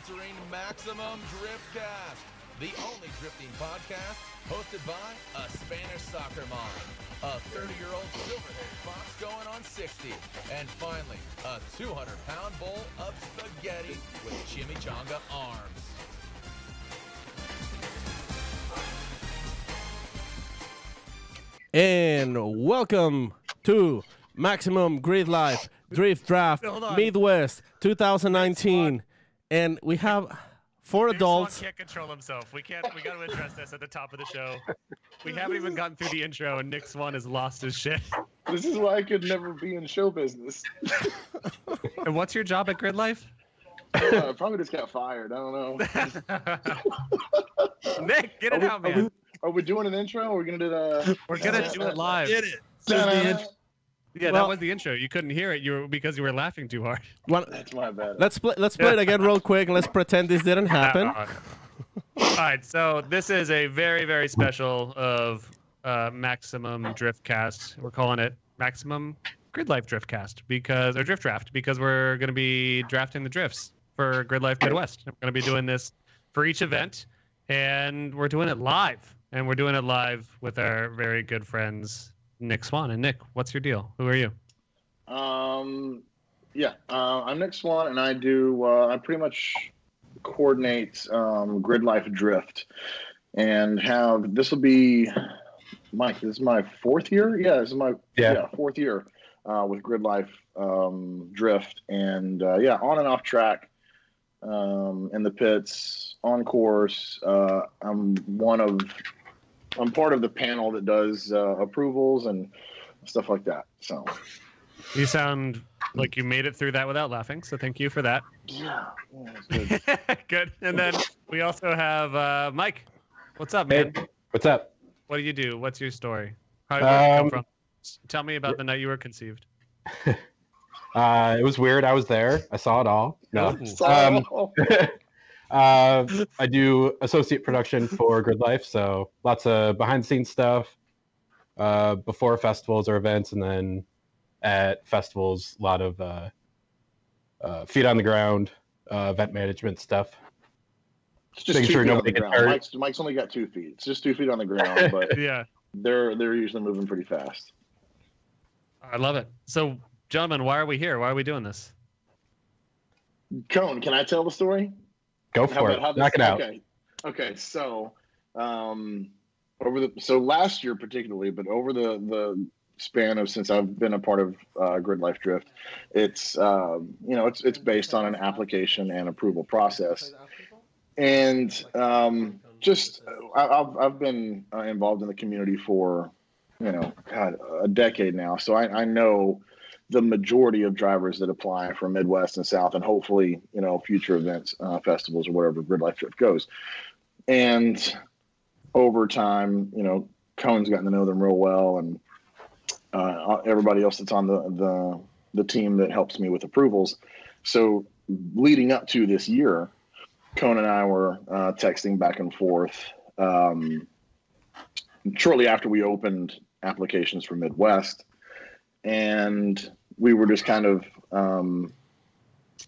Entering Maximum Driftcast, the only drifting podcast hosted by a Spanish soccer mom, a 30-year-old silver-haired fox going on 60, and finally, a 200-pound bowl of spaghetti with chimichanga arms. And welcome to Maximum Gridlife Drift Draft Midwest 2019. And we have four adults. Nick can't control himself. We got to address this at the top of the show. We haven't even gotten through the intro, and Nick Swan has lost his shit. This is why I could never be in show business. And what's your job at Gridlife? I probably just got fired. I don't know. Nick, get it out, man. Are we doing an intro? Or are we gonna do the? We're gonna do it live. Get it. Yeah, that was the intro. You couldn't hear it. Because you were laughing too hard. That's my bad. Let's play it again real quick and let's pretend this didn't happen. All right, so this is a very, very special of Maximum Driftcast. We're calling it Maximum Gridlife Driftcast or Drift Draft because we're going to be drafting the drifts for Gridlife Midwest. We're going to be doing this for each event, and we're doing it live. And we're doing it live with our very good friends, Nick Swan. And Nick, what's your deal? Who are you? I'm Nick Swan, and I pretty much coordinate Gridlife Drift, and this will be Mike. This is my fourth year. Yeah, this is my fourth year with Gridlife Drift, and on and off track, in the pits, on course. I'm part of the panel that does approvals and stuff like that. So you sound like you made it through that without laughing, so thank you for that. Yeah, that's good. Good. And then we also have Mike. What's up, man? Hey, what's up? What do you do? What's your story? Where did you come from? Tell me about the night you were conceived. It was weird. I was there. I saw it all. No. I do associate production for Gridlife, so lots of behind-the-scenes stuff before festivals or events, and then at festivals, a lot of feet on the ground, event management stuff. It's just making sure nobody gets hurt. Mike's only got 2 feet. It's just 2 feet on the ground, but yeah, they're usually moving pretty fast. I love it. So, gentlemen, why are we here? Why are we doing this? Cone, can I tell the story? Go for it. Knock it out. Okay. So, last year particularly, but over the span of since I've been a part of Gridlife Drift, it's it's based on an application and approval process, and I've been involved in the community for a decade now, so I know the majority of drivers that apply from Midwest and South, and hopefully, future events, festivals or whatever Gridlife Drift goes. And over time, Cohen's gotten to know them real well, and everybody else that's on the team that helps me with approvals. So leading up to this year, Cohen and I were texting back and forth shortly after we opened applications for Midwest, and we were just kind of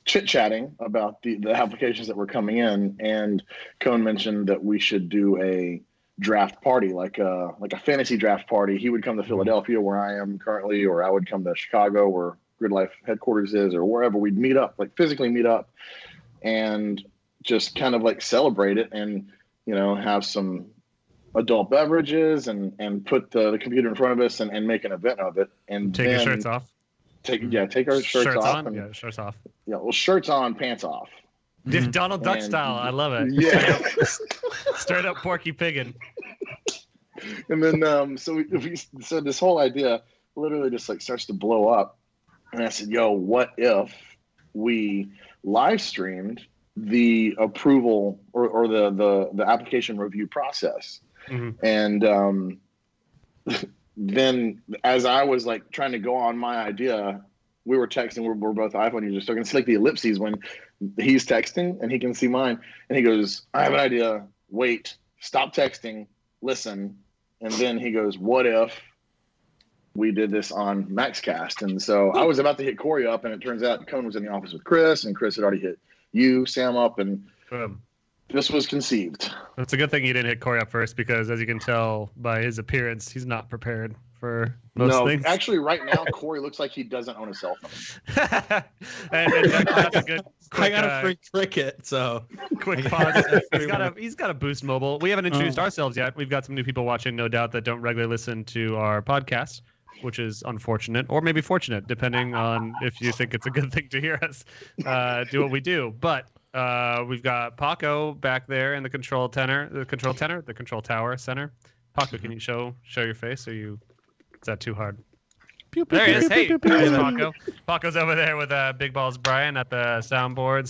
chit-chatting about the applications that were coming in, and Cohen mentioned that we should do a draft party, like a fantasy draft party. He would come to Philadelphia, where I am currently, or I would come to Chicago, where Gridlife headquarters is, or wherever we'd meet up, like physically meet up, and just kind of like celebrate it, and have some adult beverages, and put the computer in front of us and make an event of it, and take your shirts off. Take our shirts off. On? Shirts off. Yeah, well, shirts on, pants off. Donald Duck style. I love it. Yeah. Straight up Porky Piggin. And then, so this whole idea literally just starts to blow up. And I said, yo, what if we live streamed the approval or the application review process? Mm-hmm. And then as I was trying to go on my idea, we were texting. We're both iPhone users, so I can see the ellipses when he's texting, and he can see mine. And he goes, I have an idea. Wait, stop texting, listen. And then he goes, what if we did this on MaxCast? And so I was about to hit Corey up, and it turns out Cone was in the office with Chris, and Chris had already hit you, Sam up, and Boom. this was conceived. It's a good thing you didn't hit Corey up first because, as you can tell by his appearance, he's not prepared for most things. Actually, right now, Corey looks like he doesn't own a cell phone. and that's a good. Quick, I got a free cricket, so quick pause. He's got a Boost Mobile. We haven't introduced ourselves yet. We've got some new people watching, no doubt, that don't regularly listen to our podcast, which is unfortunate, or maybe fortunate, depending on if you think it's a good thing to hear us do what we do. But we've got Paco back there in the control tower center. Paco, can you show your face? Is that too hard? There he is. Hey, there's Paco. Paco's over there with Big Balls Brian at the soundboard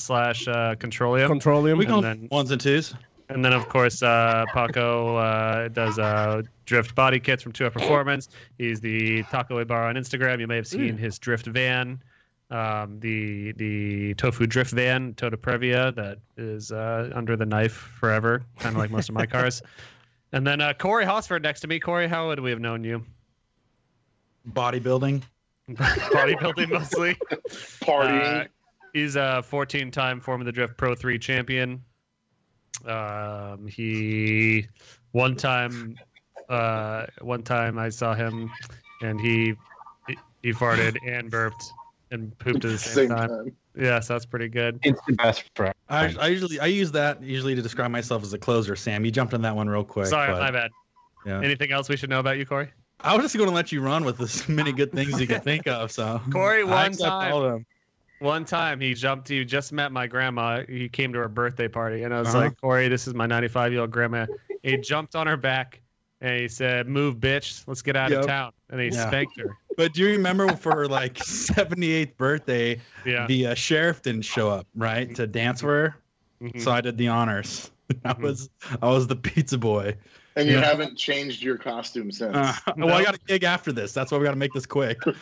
/ Controlium. We go ones and twos. And then, of course, Paco does drift body kits from 2F Performance. He's the Taco Bar on Instagram. You may have seen his drift van, the Tofu drift van, Tota Previa, that is under the knife forever, kind of like most of my cars. And then Corey Hosford next to me. Corey, how would we have known you? Bodybuilding Mostly. Partying. He's a 14-time Form of the Drift Pro 3 champion. He one time I saw him and he farted and burped and pooped at the same time. Yeah, so that's pretty good. Instant best friend. I use that usually to describe myself as a closer. Sam, you jumped on that one real quick. Sorry, my bad. Yeah. Anything else we should know about you, Corey? I was just going to let you run with as many good things you can think of. So Corey, one time he just met my grandma. He came to her birthday party, and I was like, Corey, this is my 95-year-old grandma. He jumped on her back, and he said, "Move, bitch, let's get out of town." And he spanked her. But do you remember for her 78th birthday, the sheriff didn't show up, right, to dance for her? Mm-hmm. So I did the honors. I was the pizza boy. And you haven't changed your costume since. Well, I got a gig after this. That's why we got to make this quick. Wrap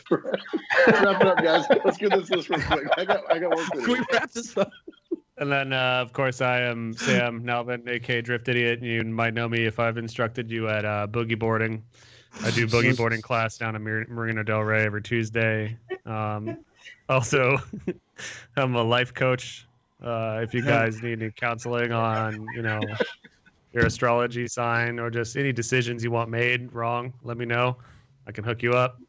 it up, guys. Let's get this list real quick. I got work to do. Can we wrap this up? And then, of course, I am Sam Nalvin, a.k.a. Drift Idiot. You might know me if I've instructed you at boogie boarding. I do boogie boarding class down in Marina Del Rey every Tuesday. Also, I'm a life coach. If you guys need any counseling on, your astrology sign or just any decisions you want made wrong, let me know. I can hook you up.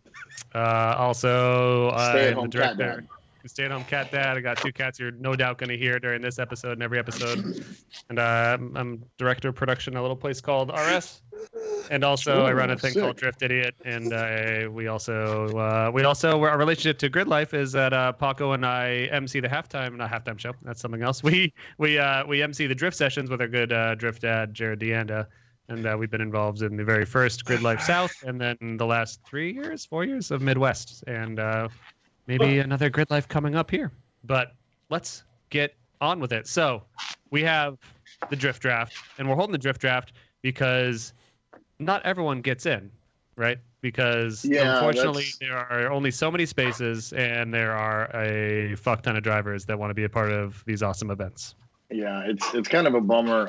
Also, I'm the director. Stay-at-home cat dad. I got 2 cats you're no doubt going to hear during this episode and every episode. And I'm director of production at a little place called RS. And also, I run a thing called Drift Idiot. And our relationship to Gridlife is that Paco and I MC the not halftime show. That's something else. We MC the drift sessions with our good drift dad, Jared Deanda. And we've been involved in the very first Gridlife South, and then the last 4 years of Midwest. And maybe another Gridlife coming up here. But let's get on with it. So we have the drift draft, and we're holding the drift draft because not everyone gets in, right? Because unfortunately there are only so many spaces, and there are a fuck ton of drivers that want to be a part of these awesome events. Yeah, it's kind of a bummer.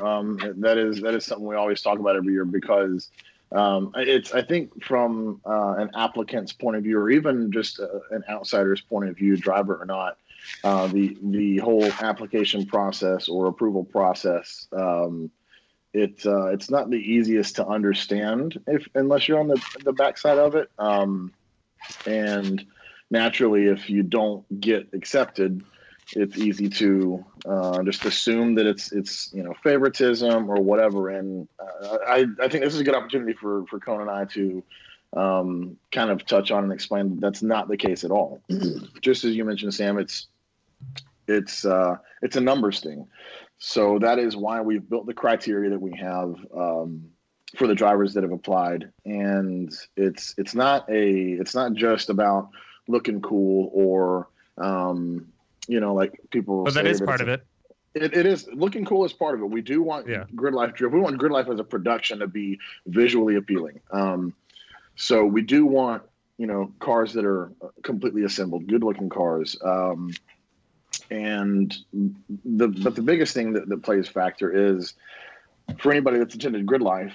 That is something we always talk about every year because I think from an applicant's point of view, or even just an outsider's point of view, driver or not, the whole application process or approval process, it's not the easiest to understand unless you're on the backside of it. And naturally, if you don't get accepted, it's easy to just assume that it's favoritism or whatever. And I think this is a good opportunity for Conan and I to kind of touch on and explain that's not the case at all. Just as you mentioned, Sam, it's a numbers thing. So that is why we've built the criteria that we have for the drivers that have applied. And it's not just about looking cool or like people. But that is part of it. It is. Looking cool is part of it. We do want Gridlife drift. We want Gridlife as a production to be visually appealing. So we do want cars that are completely assembled, good looking cars. And the biggest thing that plays factor is for anybody that's attended Gridlife,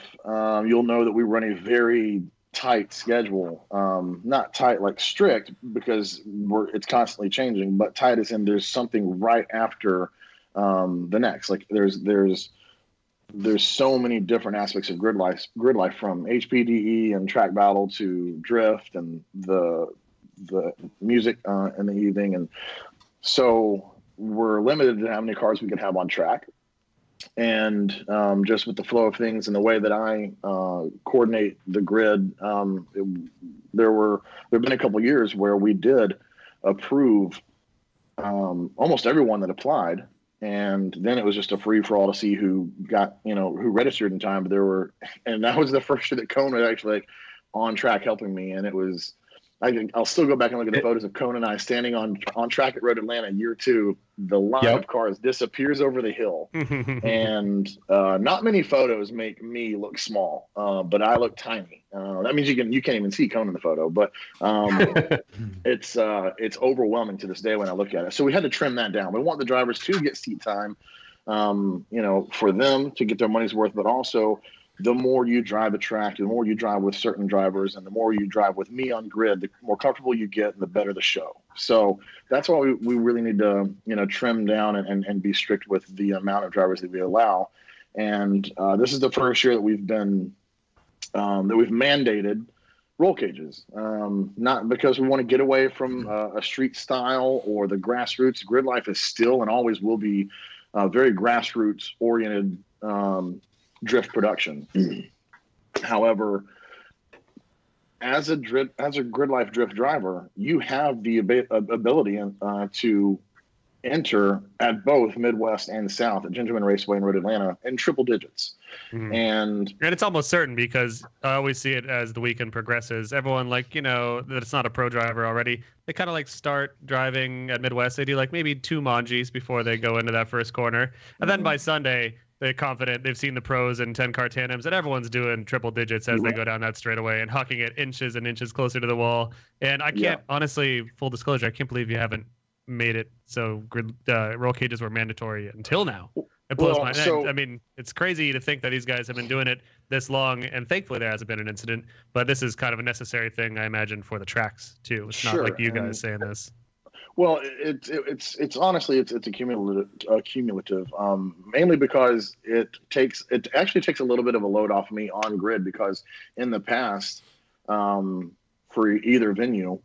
you'll know that we run a very tight schedule. Not tight like strict because it's constantly changing, but tight as in there's something right after the next. Like there's so many different aspects of Gridlife from HPDE and track battle to drift and the music in the evening. And so we're limited to how many cars we can have on track. And just with the flow of things and the way that I coordinate the grid, there have been a couple years where we did approve almost everyone that applied, and then it was just a free for all to see who got who registered in time. But and that was the first year that Cone was actually like on track helping me, and it was. I'll still go back and look at the photos of Cone and I standing on track at Road Atlanta year 2. The line of cars disappears over the hill, and not many photos make me look small, but I look tiny. That means you can't even see Cone in the photo, but it's overwhelming to this day when I look at it. So we had to trim that down. We want the drivers to get seat time, for them to get their money's worth, but also the more you drive a track, the more you drive with certain drivers, and the more you drive with me on grid, the more comfortable you get and the better the show. So that's why we really need to, trim down and be strict with the amount of drivers that we allow. And this is the first year that we've mandated roll cages, not because we want to get away from a street style or the grassroots. Gridlife is still and always will be very grassroots oriented drift production. However, as a Gridlife drift driver, you have the ability to enter at both Midwest and South at Gingerman Raceway and Road Atlanta in triple digits. And it's almost certain, because I always see it as the weekend progresses. Everyone that it's not a pro driver already, they kind of start driving at Midwest. They do maybe 2 Manjis before they go into that first corner. And then by Sunday, they're confident. They've seen the pros in 10-car tandems, and everyone's doing triple digits as they go down that straightaway and hucking it inches and inches closer to the wall. And I can't, honestly, full disclosure, I can't believe you haven't made it so roll cages were mandatory until now. It blows my mind. I mean, it's crazy to think that these guys have been doing it this long, and thankfully there hasn't been an incident. But this is kind of a necessary thing, I imagine, for the tracks too. It's not like you guys saying this. Well, it's honestly it's a cumulative, mainly because it actually takes a little bit of a load off me on grid, because in the past, for either venue,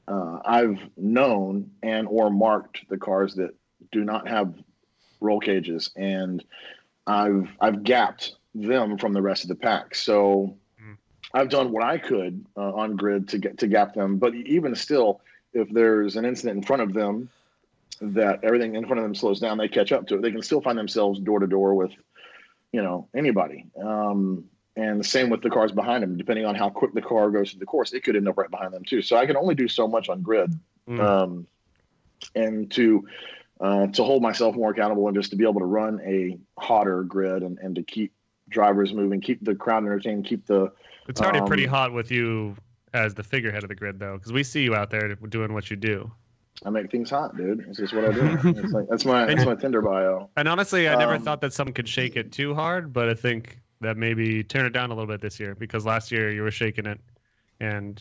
I've known and or marked the cars that do not have roll cages, and I've gapped them from the rest of the pack. So I've done what I could on grid to gap them, but even still, if there's an incident in front of them that everything in front of them slows down, they catch up to it. They can still find themselves door to door with, anybody. And the same with the cars behind them. Depending on how quick the car goes through the course, it could end up right behind them too. So I can only do so much on grid, and to hold myself more accountable and just to be able to run a hotter grid and to keep drivers moving, keep the crowd entertained, keep the. It's already pretty hot with you as the figurehead of the grid, though, because we see you out there doing what you do. I make things hot, dude. It's just what I do. That's my Tinder bio. And honestly, I never thought that someone could shake it too hard, but I think that maybe turn it down a little bit this year, because last year you were shaking it, and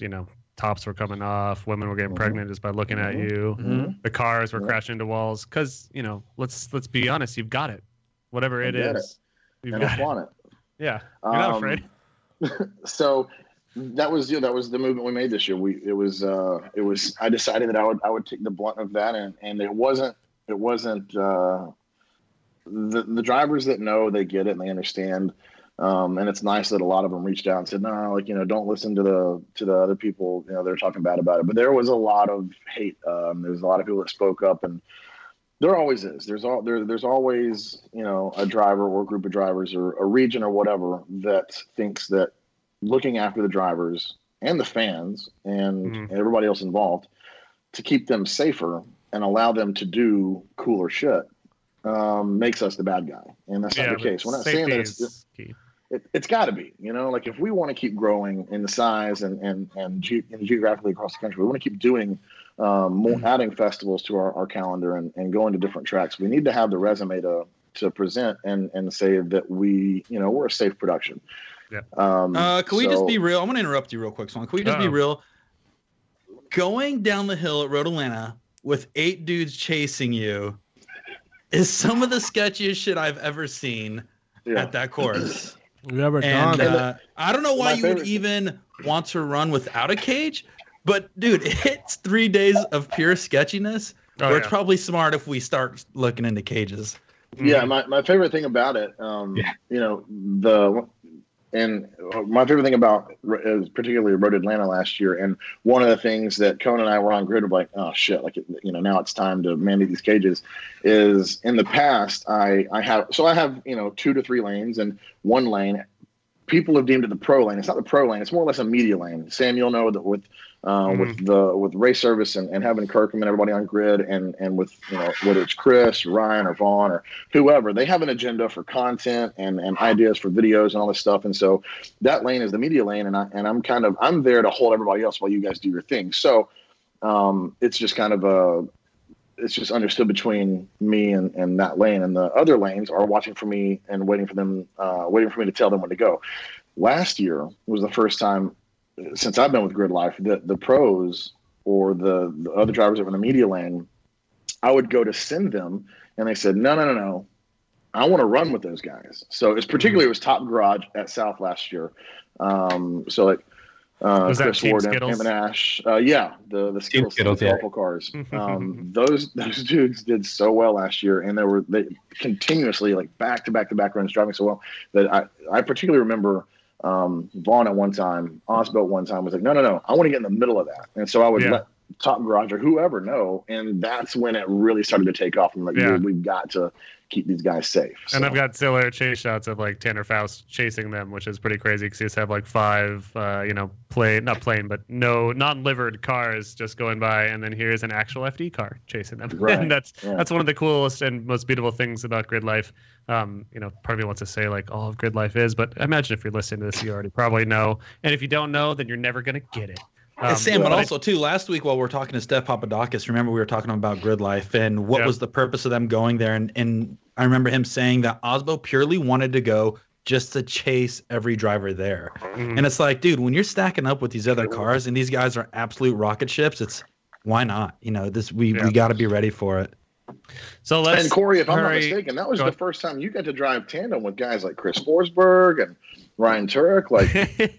tops were coming off, women were getting pregnant just by looking at you. The cars were crashing into walls, because let's be honest, you've got it, whatever it is. I want it. Yeah, you're not afraid. So. That was the movement we made this year. I decided that I would take the blunt of that, and it wasn't the drivers that know, they get it and they understand. And it's nice that a lot of them reached out and said, no, don't listen to the other people, they're talking bad about it. But there was a lot of hate. There's a lot of people that spoke up, and there always is. There's always, a driver or a group of drivers or a region or whatever that thinks that looking after the drivers and the fans and everybody else involved to keep them safer and allow them to do cooler shit makes us the bad guy. And that's not the case. We're not saying that it's got to be, if we want to keep growing in the size and geographically across the country, we want to keep doing more, adding festivals to our calendar and going to different tracks. We need to have the resume to present and say that we're a safe production. Yeah. Can we just be real? I'm going to interrupt you real quick, Swan. Can we just be real? Going down the hill at Road Atlanta with 8 dudes chasing you is some of the sketchiest shit I've ever seen at that course. You ever gone? I don't know why you would favorite- even want to run without a cage, but dude, it's 3 days of pure sketchiness. Where it's probably smart if we start looking into cages. Yeah, my favorite thing about it, my favorite thing about is particularly Road Atlanta last year, and one of the things that Cone and I were on grid of like, oh shit, like now it's time to mandate these cages. Is in the past I have 2 to 3 lanes, and one lane people have deemed it the pro lane. It's not the pro lane. It's more or less a media lane. Sam, you'll know that with race service and having Kirkham and everybody on grid and with whether it's Chris, Ryan, or Vaughn or whoever, they have an agenda for content and ideas for videos and all this stuff. And so that lane is the media lane, and I'm there to hold everybody else while you guys do your thing. So it's just kind of it's just understood between me and that lane, and the other lanes are watching for me and waiting for me to tell them when to go. Last year was the first time since I've been with Gridlife that the pros or the other drivers that were in the media lane, I would go to send them, and they said, no, I want to run with those guys. So it was Top Garage at South last year. Was Chris that Ward Skittles? and Ash. The Skittles awful cars. Those dudes did so well last year, and they continuously like back to back runs driving so well that I particularly remember Vaughn at one time, Osbo one time was like, no, I want to get in the middle of that, and so I would let Top Garage or whoever know, and that's when it really started to take off. I'm like, we've got to keep these guys safe. So. And I've got similar chase shots of like Tanner Faust chasing them, which is pretty crazy because you just have like 5, non-livered cars just going by, and then here's an actual FD car chasing them. Right. And that's one of the coolest and most beautiful things about Gridlife. Part of me wants to say like all of Gridlife is, but imagine if you're listening to this, you already probably know. And if you don't know, then you're never gonna get it. Sam, but also too, last week while we were talking to Steph Papadakis, remember we were talking about Gridlife and what was the purpose of them going there, and I remember him saying that Osbo purely wanted to go just to chase every driver there. And it's like, dude, when you're stacking up with these other cars and these guys are absolute rocket ships, it's why not? We got to be ready for it. So let's. And Corey, if I'm not mistaken, that was the first time you got to drive tandem with guys like Chris Forsberg and Ryan Turek. Like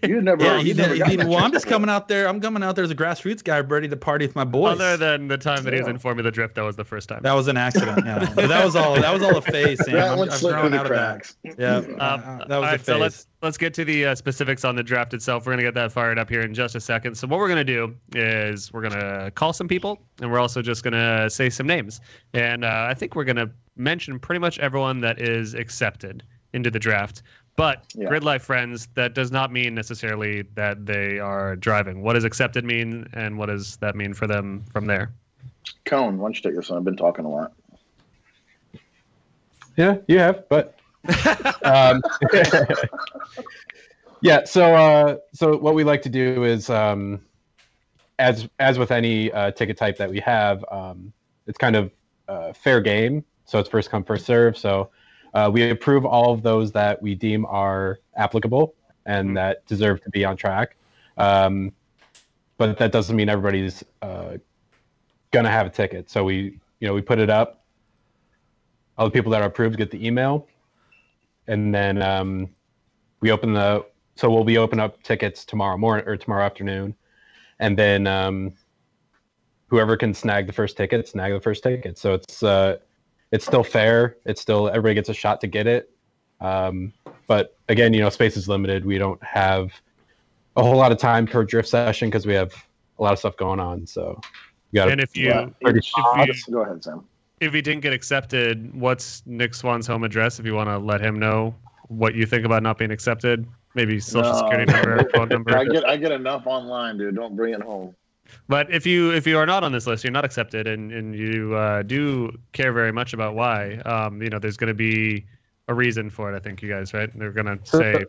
you never. I'm just coming out there. I'm coming out there as a grassroots guy, ready to party with my boys. Other than the time that he was in Formula Drift, that was the first time. That was an accident. Yeah, but that was all a phase. Sam. That one slipped through the cracks. Yeah, that was a phase. So let's get to the specifics on the draft itself. We're gonna get that fired up here in just a second. So what we're gonna do is we're gonna call some people, and we're also just gonna say some names. And I think we're gonna mention pretty much everyone that is accepted into the draft. But Gridlife friends, that does not mean necessarily that they are driving. What does accepted mean, and what does that mean for them from there? Cone, why don't you take this one? I've been talking a lot. Yeah, you have, but yeah. So what we like to do is, as with any ticket type that we have, it's kind of fair game. So it's first come, first serve. So. We approve all of those that we deem are applicable and that deserve to be on track. But that doesn't mean everybody's gonna have a ticket. So we put it up. All the people that are approved get the email, and then we open we'll be open up tickets tomorrow morning or tomorrow afternoon, and then whoever can snag the first ticket, snag the first ticket. So it's still fair. It's still everybody gets a shot to get it. But again, space is limited. We don't have a whole lot of time for a drift session because we have a lot of stuff going on. So go ahead, Sam. If you didn't get accepted, what's Nick Swan's home address? If you want to let him know what you think about not being accepted, maybe social security number, phone number. I get enough online, dude. Don't bring it home. But if you are not on this list, you're not accepted, and you do care very much about why, there's going to be a reason for it. I think you guys, right? They're going to say.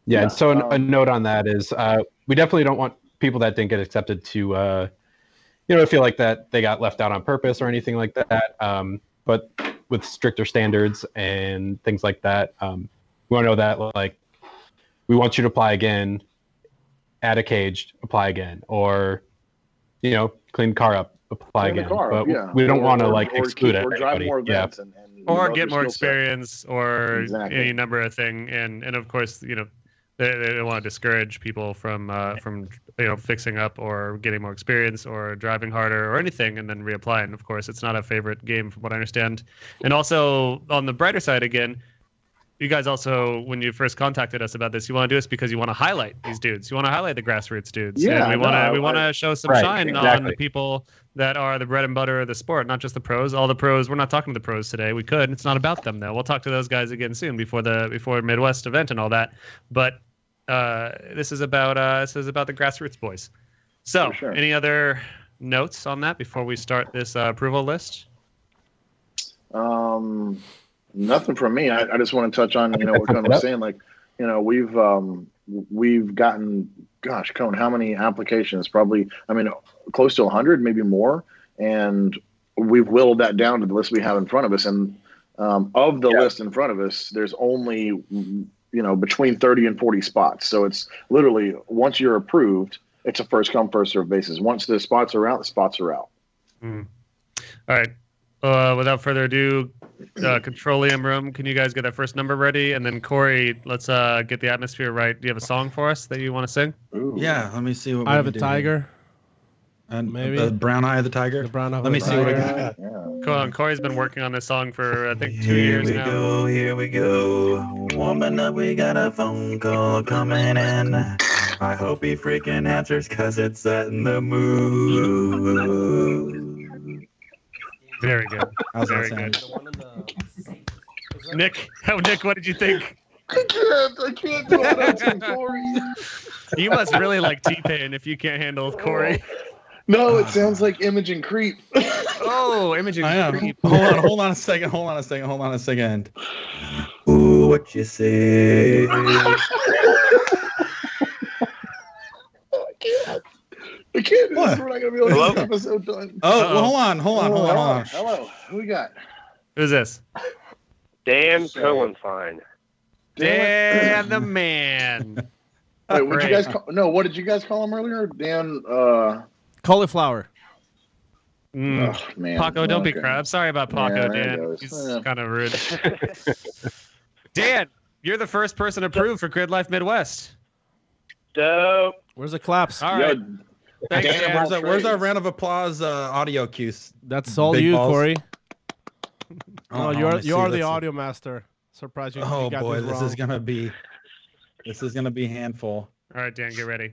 Yeah, and so a note on that is we definitely don't want people that didn't get accepted to, feel like that they got left out on purpose or anything like that. But with stricter standards and things like that, we want to know that like we want you to apply again. Add a cage, apply again, or clean the car up, apply In the again. car, But yeah. we don't want to Or- like or exclude keep- or drive everybody. more Yeah. events and Or develop get your more skill set. experience, or Exactly. any number of thing, and of course, they don't want to discourage people from fixing up or getting more experience or driving harder or anything, and then reapplying. Of course, it's not a favorite game from what I understand. And also on the brighter side, again, you guys also, when you first contacted us about this, you want to do this because you want to highlight these dudes. You want to highlight the grassroots dudes. Yeah, and we no, want to show some Right, shine on exactly. the people that are the bread and butter of the sport, not just the pros. All the pros. We're not talking to the pros today. We could. It's not about them though. We'll talk to those guys again soon before Midwest event and all that. But this is about the grassroots boys. So, For sure. any other notes on that before we start this approval list? Nothing from me. I just want to touch on what Cone was saying. Like, we've gotten, gosh, Cone, how many applications? Probably, close to 100, maybe more. And we've whittled that down to the list we have in front of us. And of the list in front of us, there's only between 30 and 40 spots. So it's literally, once you're approved, it's a first come first serve basis. Once the spots are out, the spots are out. All right. Without further ado, Controlium Room, can you guys get that first number ready? And then Corey, let's get the atmosphere right. Do you have a song for us that you want to sing? Ooh. Yeah, let me see what I we have a can do. tiger. And Maybe. the brown eye of the tiger. The brown eye of Let me the see what I tiger. got. Yeah. Come on, Corey's been working on this song for I think 2 years now. Here we go. Warming up, we got a phone call coming in. I hope he freaking answers because it's setting the mood. Very good. How's that Very sound? good. Nick, what did you think? I can't do that to Corey. You must really like T-Pain if you can't handle Corey. No, it sounds like Imogen Creep. Oh, Imogen I am. Creep. Hold on a second. Ooh, what you say? I can't. What? We're not gonna be able to get this episode done. Oh, Uh-oh. well, hold on. Hello. Who we got? Who's this? Dan Cohenfine. Dan the man. Wait, what did you Great. guys call? No, what did you guys call him earlier? Dan. Cauliflower. Mm. Oh, man. Paco, don't be Okay. crying. I'm sorry about Paco, Yeah, there it Dan. goes. He's Yeah. kind of rude. Dan, you're the first person approved for Gridlife Midwest. Dope. Where's the claps? All right. Yo, Thanks, Dan, Dan. Where's our round of applause audio cues? That's all Big you, balls. Corey. Oh, No, let me see, you're the let's see. audio master. Surprised you, Oh you got boy, this this wrong. is gonna be a handful. All right, Dan, get ready.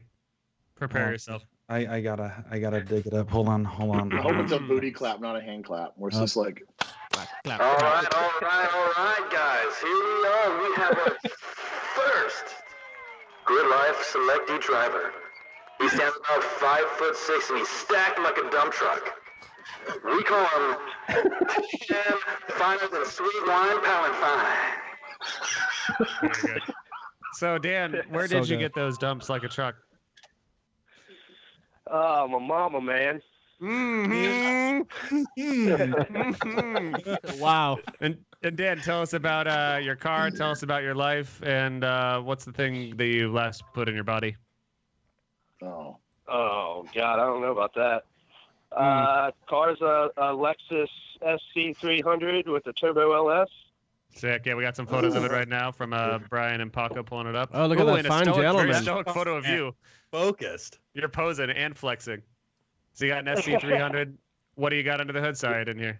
Prepare Oh. yourself. I gotta dig it up. Hold on. I hope it's a booty clap, not a hand clap. Where it's just like, Clap, clap, All clap. right, guys. Here we are. We have our first Gridlife selectee driver. He stands about 5'6" and he's stacked like a dump truck. We call him Jam, finer than sweet wine, pound fine. Very good. So, Dan, where So did you good. get those dumps like a truck? Oh, my mama, man. Wow. And Dan, tell us about your car. Tell us about your life, and what's the thing that you last put in your body? oh, Oh, God, I don't know about that. Car's a Lexus SC300 with a Turbo LS. Sick. Yeah, we got some photos of it right now from Brian and Paco pulling it up. Oh, look at that and a fine stoic, gentleman. Very stoic photo of you. Focused. You're posing and flexing. So you got an SC300. What do you got under the hood? Sorry, I didn't hear.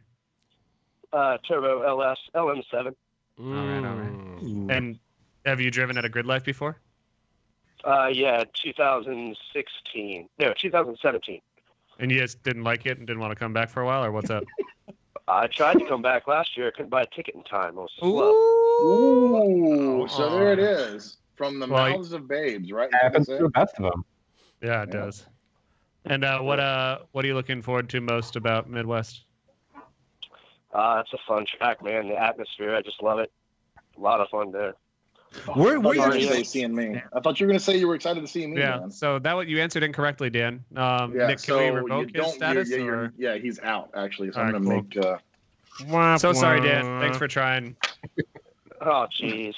Turbo LS LM7. All right. Mm. And have you driven at a Gridlife before? Yeah, 2016. No, 2017. And you just didn't like it and didn't want to come back for a while, or what's up? I tried to come back last year. I couldn't buy a ticket in time. I was slow. ooh, so there it is. From the Well, mouths of babes, right? Happens That's to it? the best of them. Yeah, it does. And what are you looking forward to most about Midwest? It's a fun track, man. The atmosphere, I just love it. A lot of fun there. Where I thought you were you going to say seeing me. I thought you were going to say you were excited to see me. Yeah. Man. So that what you answered incorrectly, Dan. Yeah, Nick, so can we revoke you his status? Yeah, or? yeah, he's out actually. So All I'm right, going to cool. make. Wah, So sorry, Dan. wah. Thanks for trying. Oh, jeez.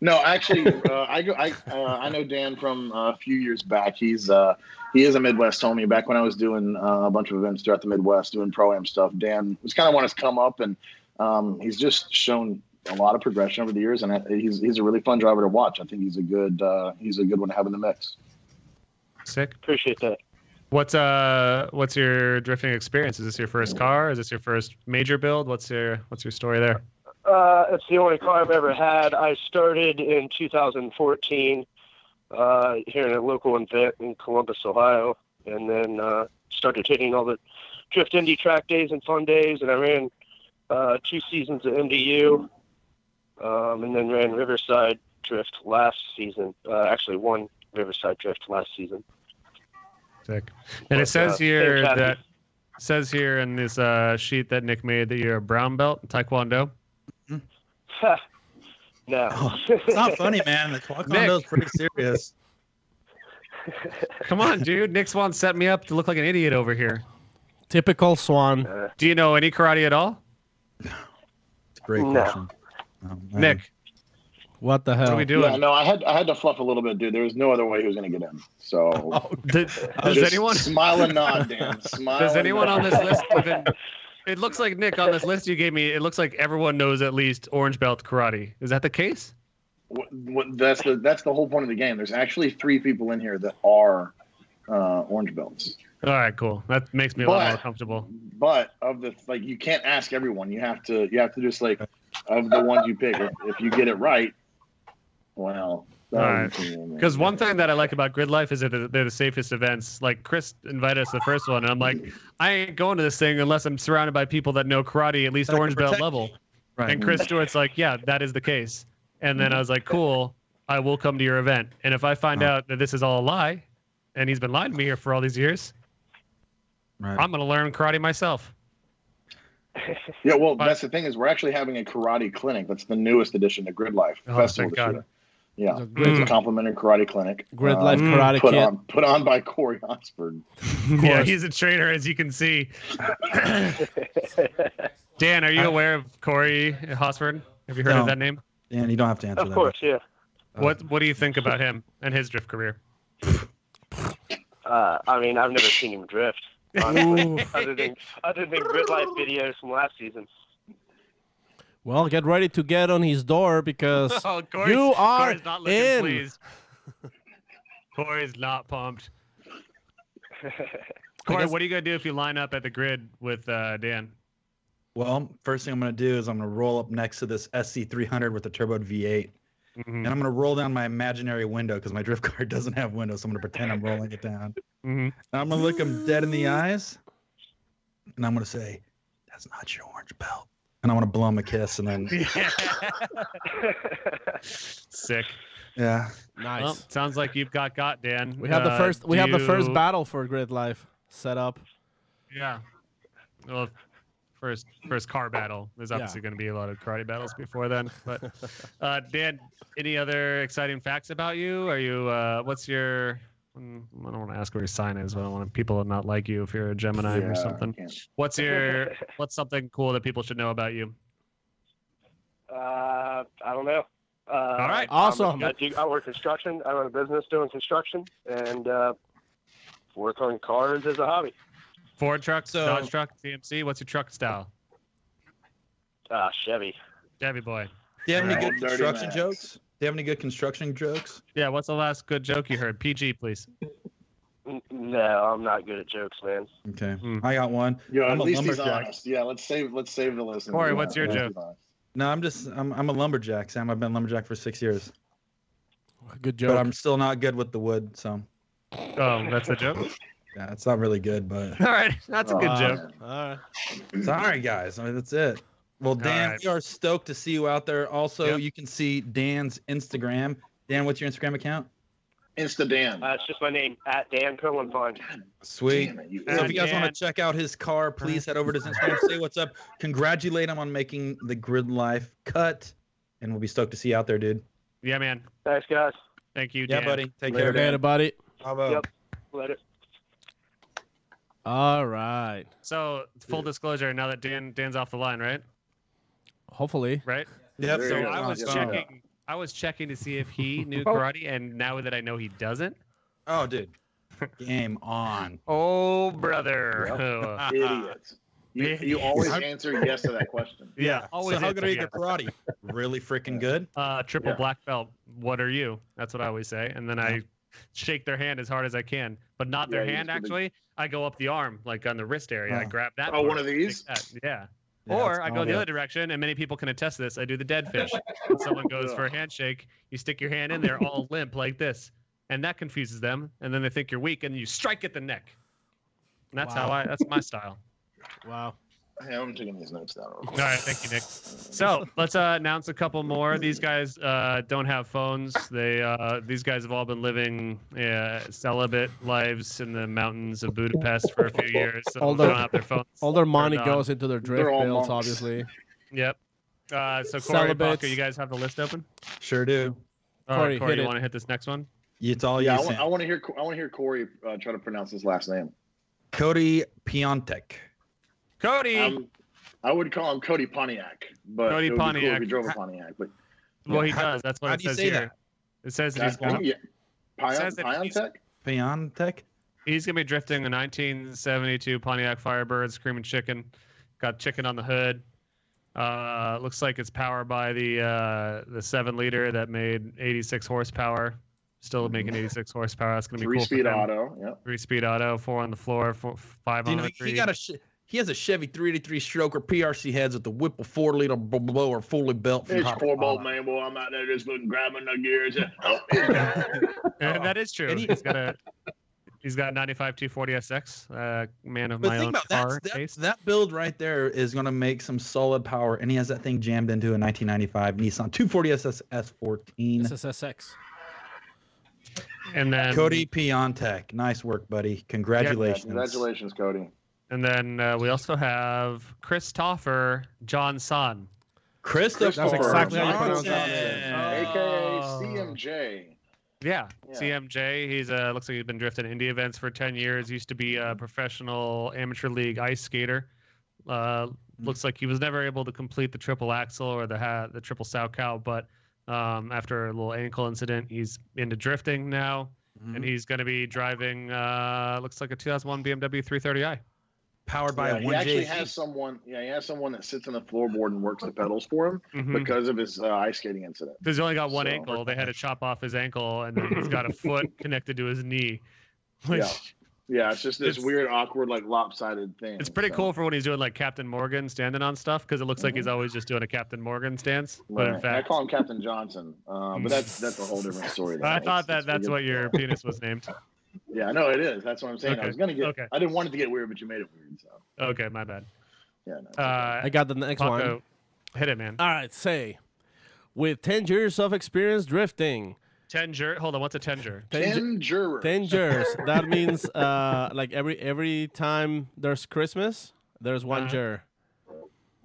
No, actually, I know Dan from a few years back. He's He is a Midwest homie. Back when I was doing a bunch of events throughout the Midwest, doing Pro-Am stuff, Dan was kind of one that's come up, and he's just shown a lot of progression over the years, and he's a really fun driver to watch. I think he's a good one to have in the mix. Sick. Appreciate that. What's your drifting experience? Is this your first car? Is this your first major build? What's your story there? It's the only car I've ever had. I started in 2014 here in a local event in Columbus, Ohio, and then started hitting all the Drift Indy track days and fun days, and I ran 2 seasons at MDU, and then ran Riverside Drift last season. Actually, won Riverside Drift last season. Sick. And it says here in this sheet that Nick made that you're a brown belt in Taekwondo. No. It's not funny, man. The Taekwondo is pretty serious. Come on, dude. Nick Swan set me up to look like an idiot over here. Typical Swan. Do you know any karate at all? It's a great question. Nick. What the hell? What are we doing? Yeah, no, I had to fluff a little bit, dude. There was no other way he was going to get in. So does anyone smile and nod, Dan? Smile. Does anyone on this list even? It looks like, Nick, on this list you gave me, it looks like everyone knows at least orange belt karate. Is that the case? That's the whole point of the game. There's actually 3 people in here that are orange belts. All right, cool. That makes me a lot more comfortable. But of the you can't ask everyone. You have to just of the ones you pick. If you get it right, well. All right. Because one thing that I like about Gridlife is that they're the safest events. Like Chris invited us to the first one, and I'm like, I ain't going to this thing unless I'm surrounded by people that know karate, at least orange belt level. Right. And Chris Stewart's like, yeah, that is the case. And then I was like, cool, I will come to your event. And if I find out that this is all a lie, and he's been lying to me here for all these years, I'm going to learn karate myself. Yeah, well, that's the thing is we're actually having a karate clinic. That's the newest edition to Gridlife Festival this year. Yeah, it's a complimentary karate clinic. Gridlife karate kit. Put on by Corey Oxford. Yeah, he's a trainer, as you can see. Dan, are you aware of Corey Hosford? Have you heard of that name? Dan, you don't have to answer that. Of course, yeah. What do you think about him and his drift career? I mean, I've never seen him drift, honestly, other than Gridlife videos from last season. Well, get ready to get on his door because you are Corey's not looking in. Pleased. Corey's not pumped. Corey, what are you going to do if you line up at the grid with Dan? Well, first thing I'm going to do is I'm going to roll up next to this SC300 with the turboed V8. And I'm going to roll down my imaginary window because my drift car doesn't have windows. So I'm going to pretend I'm rolling it down. And I'm going to look him dead in the eyes. And I'm going to say, that's not your orange belt. And I want to blow him a kiss and then. Sick. Yeah. Nice. Well, sounds like you've got Dan. We have the first. We have the first battle for Gridlife set up. Yeah. Well, first car battle. There's obviously going to be a lot of karate battles before then. But Dan, any other exciting facts about you? Are you? What's your? I don't want to ask what your sign is, but I don't want people to not like you if you're a Gemini or something. What's something cool that people should know about you? I don't know. All right. Awesome. I work construction. I run a business doing construction and work on cars as a hobby. Ford truck, Dodge truck, CMC. What's your truck style? Chevy. Chevy boy. Do you have any good construction jokes? Do you have any good construction jokes? Yeah, what's the last good joke you heard? PG, please. No, I'm not good at jokes, man. Okay, I got one. Yeah, I'm at least he's lumberjack. honest. Yeah, let's save the listen. Corey, what's your joke? No, I'm a lumberjack, Sam. I've been lumberjack for 6 years. Good joke. But I'm still not good with the wood, so. Oh, that's the joke? Yeah, it's not really good, but. All right, that's a good joke. All right. Sorry, guys. I mean, that's it. Well, Dan, we are stoked to see you out there. Also, you can see Dan's Instagram. Dan, what's your Instagram account? Insta Dan. It's just my name, at Dan Cohenfine. Sweet. So if you guys want to check out his car, please head over to his Instagram, say what's up, congratulate him on making the Gridlife cut, and we'll be stoked to see you out there, dude. Yeah, man. Thanks, guys. Thank you, Dan. Yeah, buddy. Take care. Later, buddy. Yep. Later. All right. So, full disclosure, now that Dan's off the line, right? Hopefully. Right? Yep. So I was checking to see if he knew karate, and now that I know he doesn't. Oh, dude. Game on. Oh, brother. Yep. Idiots. You always answer yes to that question. Yeah, always. So how answer good are yes. your karate? Really freaking good. Triple Yeah. black belt. What are you? That's what I always say, and then I shake their hand as hard as I can, but not their Yeah, you hand. just give Actually, I go up the arm, like on the wrist area. I grab that. Oh, one part, of these? shake that. Yeah. Yeah, Or I it's go the all other direction, and many people can attest to this. I do the dead fish. When someone goes for a handshake, you stick your hand in there, all limp like this, and that confuses them, and then they think you're weak, and you strike at the neck. And that's that's my style. Wow. Hey, I'm taking these notes down. All right, thank you, Nick. So let's announce a couple more. These guys don't have phones. These guys have all been living celibate lives in the mountains of Budapest for a few years, so All they their- don't have their phones. All their money turned on. goes into their drift all bills, monks. obviously. Yep. So Corey, Celibates. Baca, you guys have the list open? Sure do. All right, Corey, Corey, hit you it. want to hit this next one? It's all Yeah, you. I want to hear Corey try to pronounce his last name. Cody Piontek. Cody. I would call him Cody Pontiac, but Cody it would be cool Pontiac. if he drove a Pontiac. But Well, he How- does. That's what how it do you says say here. that? It says that that's says that Piontek. Piontek. he's going to be drifting a 1972 Pontiac Firebird Screaming Chicken. Got chicken on the hood. Looks like it's powered by the 7-liter that made 86 horsepower. Still making 86 horsepower. That's going to be cool. 3-speed auto. Yep. 3-speed auto, 4 on the floor, 5 Do you on know the 3. he has a Chevy 383 stroker PRC heads with the Whipple 4-liter blower fully built. From It's Hot 4-bolt, Rod. man, boy. I'm out there just grabbing the gears. And that is true. And He's got a 95 240 SX. Man of But my think own about car that. taste. That build right there is going to make some solid power, and he has that thing jammed into a 1995 Nissan 240 S14. SSX. And then Cody Piontek, nice work, buddy. Congratulations. Congratulations, Cody. And then we also have Christopher Johnson. Christopher That's exactly how you pronounce Johnson. it. AKA CMJ. Yeah, Yeah. CMJ. He's looks like he's been drifting Indy events for 10 years. Used to be a professional amateur league ice skater. Looks like he was never able to complete the triple axle or the triple sow cow, but after a little ankle incident, he's into drifting now, and he's going to be driving. Looks like a 2001 BMW 330i. Powered by a He 1J. actually has someone. Yeah, he has someone that sits on the floorboard and works the pedals for him because of his ice skating incident. Because he's only got one So- ankle. They had to chop off his ankle, and then he's got a foot connected to his knee. Which, Yeah. Yeah, it's just this It's- weird, awkward, like lopsided thing. It's pretty so. cool for when he's doing like Captain Morgan standing on stuff, because it looks like he's always just doing a Captain Morgan stance. But in Right. fact, I call him Captain Johnson, but that's a whole different story. there. I thought It's that's weird. what your penis was named. Yeah, no, it is. That's what I'm saying. Okay. I was gonna get. Okay. I didn't want it to get weird, but you made it weird. So Okay, my bad. yeah. No, it's okay. I got the next one. Paco, hit it, man. All right, say. With 10 years of experience drifting. Tenger. Hold on, what's a tenger? 10 jurors. 10 years. That means like every time there's Christmas, there's one juror.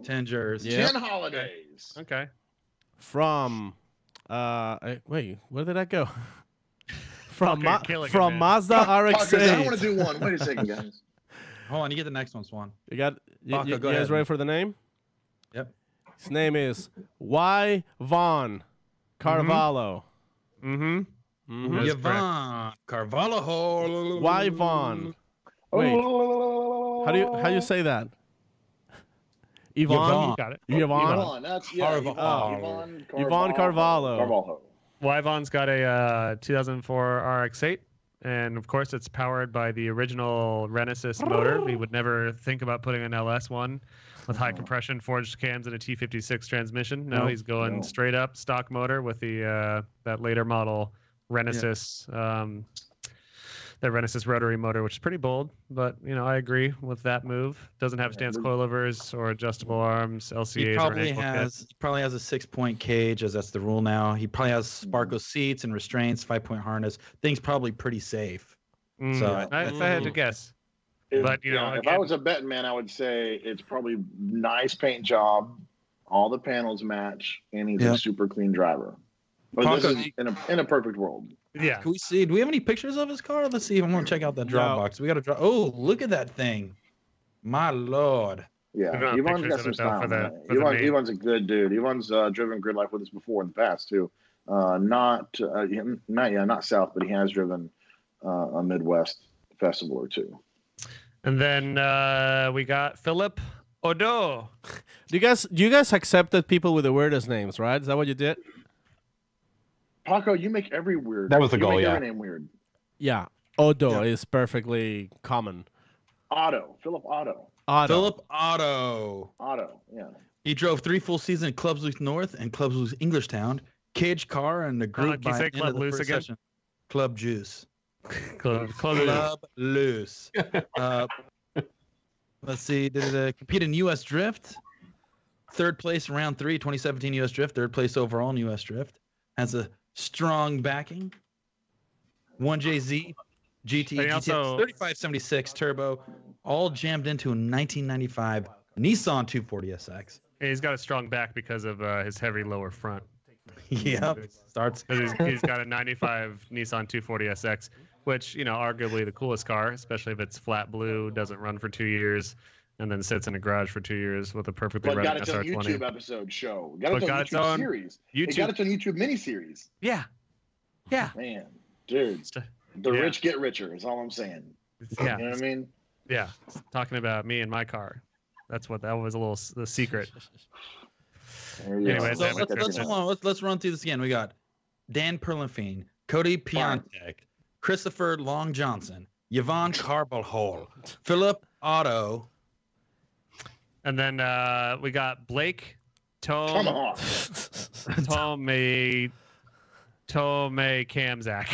10 jurors. Yeah. 10 holidays. Okay. From wait, where did I go? From Fucking killing it, from man. Mazda Fuckers, I want to RX-8. do one. Wait a second, guys. Hold on, you get the next one, Swan. You got Paco, you go guys ahead. ready for the name? Yep. His name is Y. Vaughn Carvalho. Mm-hmm. Mhm. That's Yvonne Carvalho. Y. Vaughn. Wait, how do you say that? Yvonne. Got it. Yvonne. Yvonne. That's yeah. Yvonne Carvalho. Carvalho. Wyvon's got a 2004 RX-8, and of course it's powered by the original Renesis motor. We would never think about putting an LS one with high compression forged cams and a T56 transmission. No, he's going straight up stock motor with the that later model Renesis, the Renesis rotary motor, which is pretty bold. But I agree with that move. Doesn't have stance coilovers or adjustable arms, LCAs. He or probably an ankle kit. has a 6-point cage, as that's the rule now. He probably has Sparko seats and restraints, 5-point harness. Thing's probably pretty safe. So If I had to guess. But, if I was a betting man, I would say it's probably nice paint job, all the panels match, and he's a super clean driver. But this is in a perfect world. Yeah. Can we see? Do we have any pictures of his car? Let's see. I'm gonna check out that Dropbox. We got to drop. Oh, look at that thing! My lord. Yeah, got Yvonne's pictures got of some it, though, style. for the- man. for the name. Yvonne's a good dude. Yvonne's driven Gridlife with us before in the past too. Not south, but he has driven a Midwest festival or two. And then we got Philip Odo. Do you guys accepted people with the weirdest names, right? Is that what you did? Paco, you make every weird. That was the you goal, make yeah. Every name weird. Yeah. Odo is perfectly common. Philip Otto. Philip Otto. Yeah. He drove 3 full seasons at Clubs Loose North and Clubs Loose Englishtown. Cage car and the group Can you say Club Loose again? Session. Club Juice. Club Loose. Let's see. Did compete in U.S. Drift. 3rd place in round 3, 2017 U.S. Drift. 3rd place overall in U.S. Drift. Has a strong backing. 1JZ GT GTX 3576 turbo, all jammed into a 1995 Nissan 240SX. He's got a strong back because of his heavy lower front. Yep. Starts. He's got a 95 Nissan 240SX, which, arguably the coolest car, especially if it's flat blue, doesn't run for 2 years, and then sits in a garage for 2 years with a perfectly running SR20. Got its own YouTube episode show. Got its own YouTube series. It got its own YouTube miniseries. Yeah. Man, dude. The rich get richer is all I'm saying. Yeah. You know what I mean? Yeah. Talking about me and my car. That was the secret. Anyways, let's run through this again. We got Dan Perlifine, Cody Piontek, Christopher Long Johnson, Yvonne Carbajal, Philip Otto. And then we got Blake Come on. Tome Kamzak.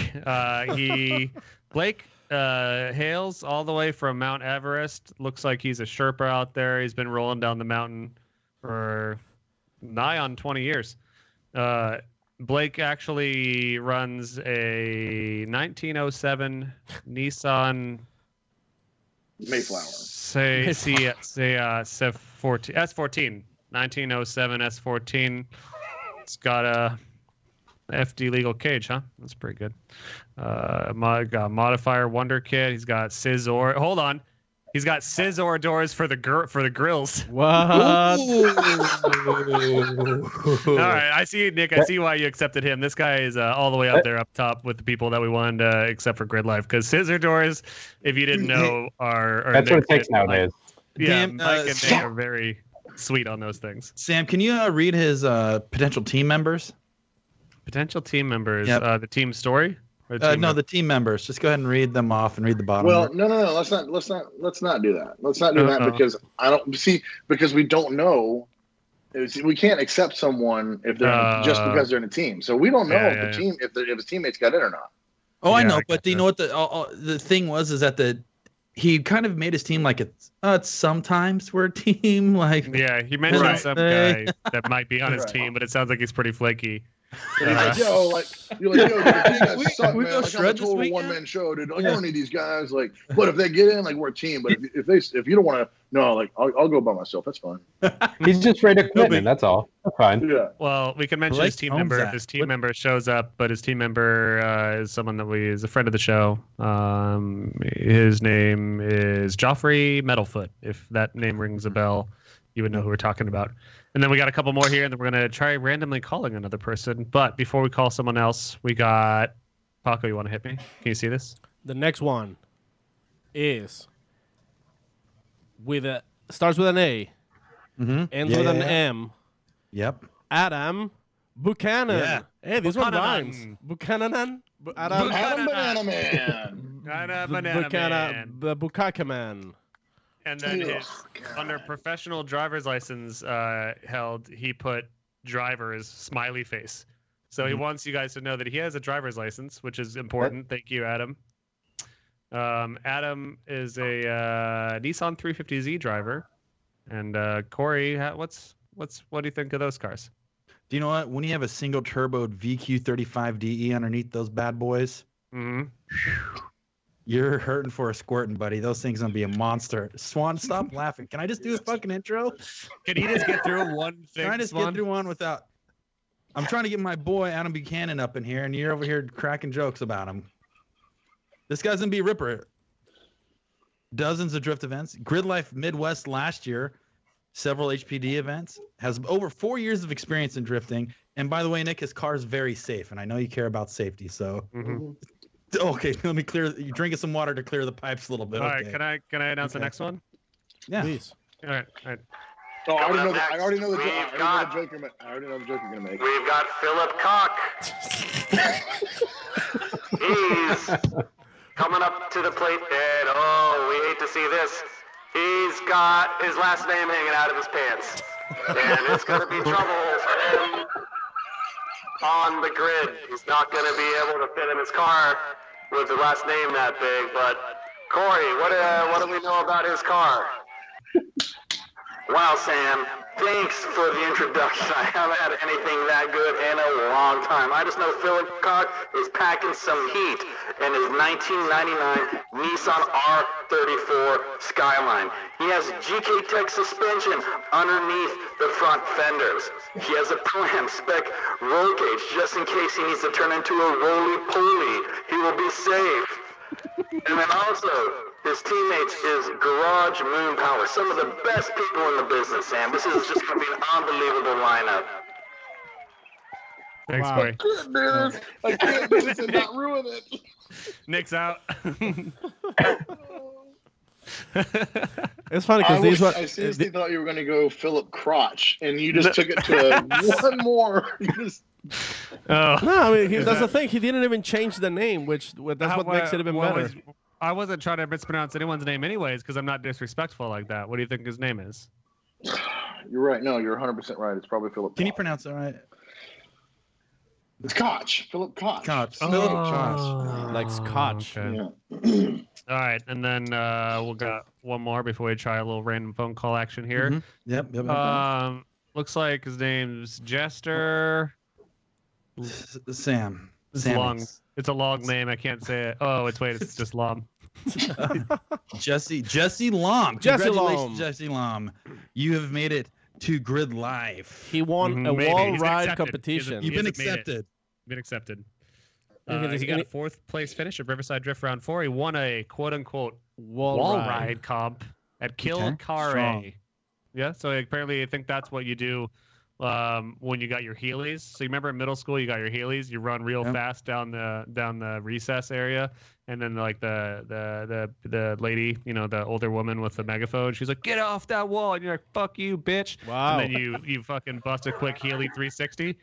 Blake hails all the way from Mount Everest. Looks like he's a Sherpa out there. He's been rolling down the mountain for nigh on 20 years. Blake actually runs a 1907 Nissan Mayflower. S14. 1907 S14. It's got a FD legal cage, huh? That's pretty good. Got modifier Wonder Kit. He's got Scissor. Hold on. He's got Scissor doors for the grills. What? All right, I see, Nick. I see why you accepted him. This guy is all the way up there, up top with the people that we wanted to accept for Gridlife. Because Scissor doors, if you didn't know, are that's Nick, what it takes nowadays. Mike and Nick are very sweet on those things. Sam, can you read his potential team members? Potential team members. Yep. The team story. The team members. Just go ahead and read them off and read the bottom. Well, no. Let's not do that. Let's not do that because I don't see because we don't know. We can't accept someone if they're just because they're in a team. So we don't know if the team if his teammates got in or not. Oh, I know, but do you know what the thing was? Is that he kind of made his team like it's sometimes we're a team. Like he mentioned some guy that might be on his team, but it sounds like he's pretty flaky. You're like, yo, dude, the guys suck, man. Like, I'm a total one-man show, dude. You don't need these guys. Like, but if they get in, like, we're a team. But if you don't want to, no, like, I'll go by myself. That's fine. He's just ready to quit, that's all. That's fine. Yeah. Well, we can mention his team member if his team member shows up, but his team member is someone that is a friend of the show. His name is Joffrey Metalfoot. If that name rings a bell, you would know who we're talking about. And then we got a couple more here, and then we're going to try randomly calling another person. But before we call someone else, we got... Paco, you want to hit me? Can you see this? The next one is starts with an A, ends with an M. Yep. Adam Buchanan. Yeah. Hey, this one rhymes. Buchanan. Adam Banana Man. The Bukaka Man. And then under professional driver's license held, he put driver as smiley face. So he wants you guys to know that he has a driver's license, which is important. Thank you, Adam. Adam is a Nissan 350Z driver. And Corey, what do you think of those cars? Do you know what? When you have a single turboed VQ35DE underneath those bad boys, you're hurting for a squirting, buddy. Those things gonna be a monster. Swan, stop laughing. Can I just do a fucking intro? Can you just get through one thing? Can I just get through one without? I'm trying to get my boy Adam Buchanan up in here, and you're over here cracking jokes about him. This guy's gonna be a ripper. Dozens of drift events. Gridlife Midwest last year. Several HPD events. Has over 4 years of experience in drifting. And by the way, Nick, his car is very safe, and I know you care about safety, so. Okay, let me clear. You drinking some water to clear the pipes a little bit. All Okay. right, can I announce the next one? Yeah. Please. All right. Oh, I already know the We've joke you're gonna make. We've got Philip Cock. He's coming up to the plate, and we hate to see this. He's got his last name hanging out of his pants, and it's going to be trouble for him on the grid. He's not going to be able to fit in his car with the last name that big. But Corey, what do we know about his car? Wow, Sam. Thanks for the introduction. I haven't had anything that good in a long time. I just know Philip Cock is packing some heat in his 1999 Nissan R34 Skyline. He has GK Tech suspension underneath the front fenders. He has a Pro-Am spec roll cage just in case he needs to turn into a roly-poly. He will be safe. And then also, his teammates is Garage Moon Power. Some of the best people in the business, Sam. This is just going to be an unbelievable lineup. Thanks, Wow. Corey. I can't do this and not ruin it. Nick's out. It's funny because I seriously thought you were going to go Philip Crotch, and you just took it to one more. Oh. No, I mean that's the thing. He didn't even change the name, that's what makes it even better. I wasn't trying to mispronounce anyone's name anyways because I'm not disrespectful like that. What do you think his name is? You're right. No, you're 100% right. It's probably Philip. Can you pronounce it right? It's Koch. Philip Koch. Koch. Oh. Philip Koch. Like Scotch. Okay. Yeah. All right, and then we'll got one more before we try a little random phone call action here. Mhm. Yep. Looks like his name's Jester. Sam. It's Sam long. is- It's a long name. I can't say it. Oh, it's just long. Jesse Lom. Jesse Congratulations, Lom. Jesse Lom. You have made it to Gridlife. He won a Maybe. wall He's ride accepted. competition. You've been hasn't made it. accepted. Been accepted. Yeah, He got a 4th place finish at Riverside Drift Round 4. He won a quote-unquote Wall ride ride. comp at Kill Okay. Car Strong. A. Yeah, so apparently I think that's what you do when you got your Heelys. So you remember in middle school you got your Heelys, you run real Yep. fast down the recess area, and then like the lady, the older woman with the megaphone, she's like, "Get off that wall," and you're like, "Fuck you, bitch!" Wow. And then you fucking bust a quick Heely 360.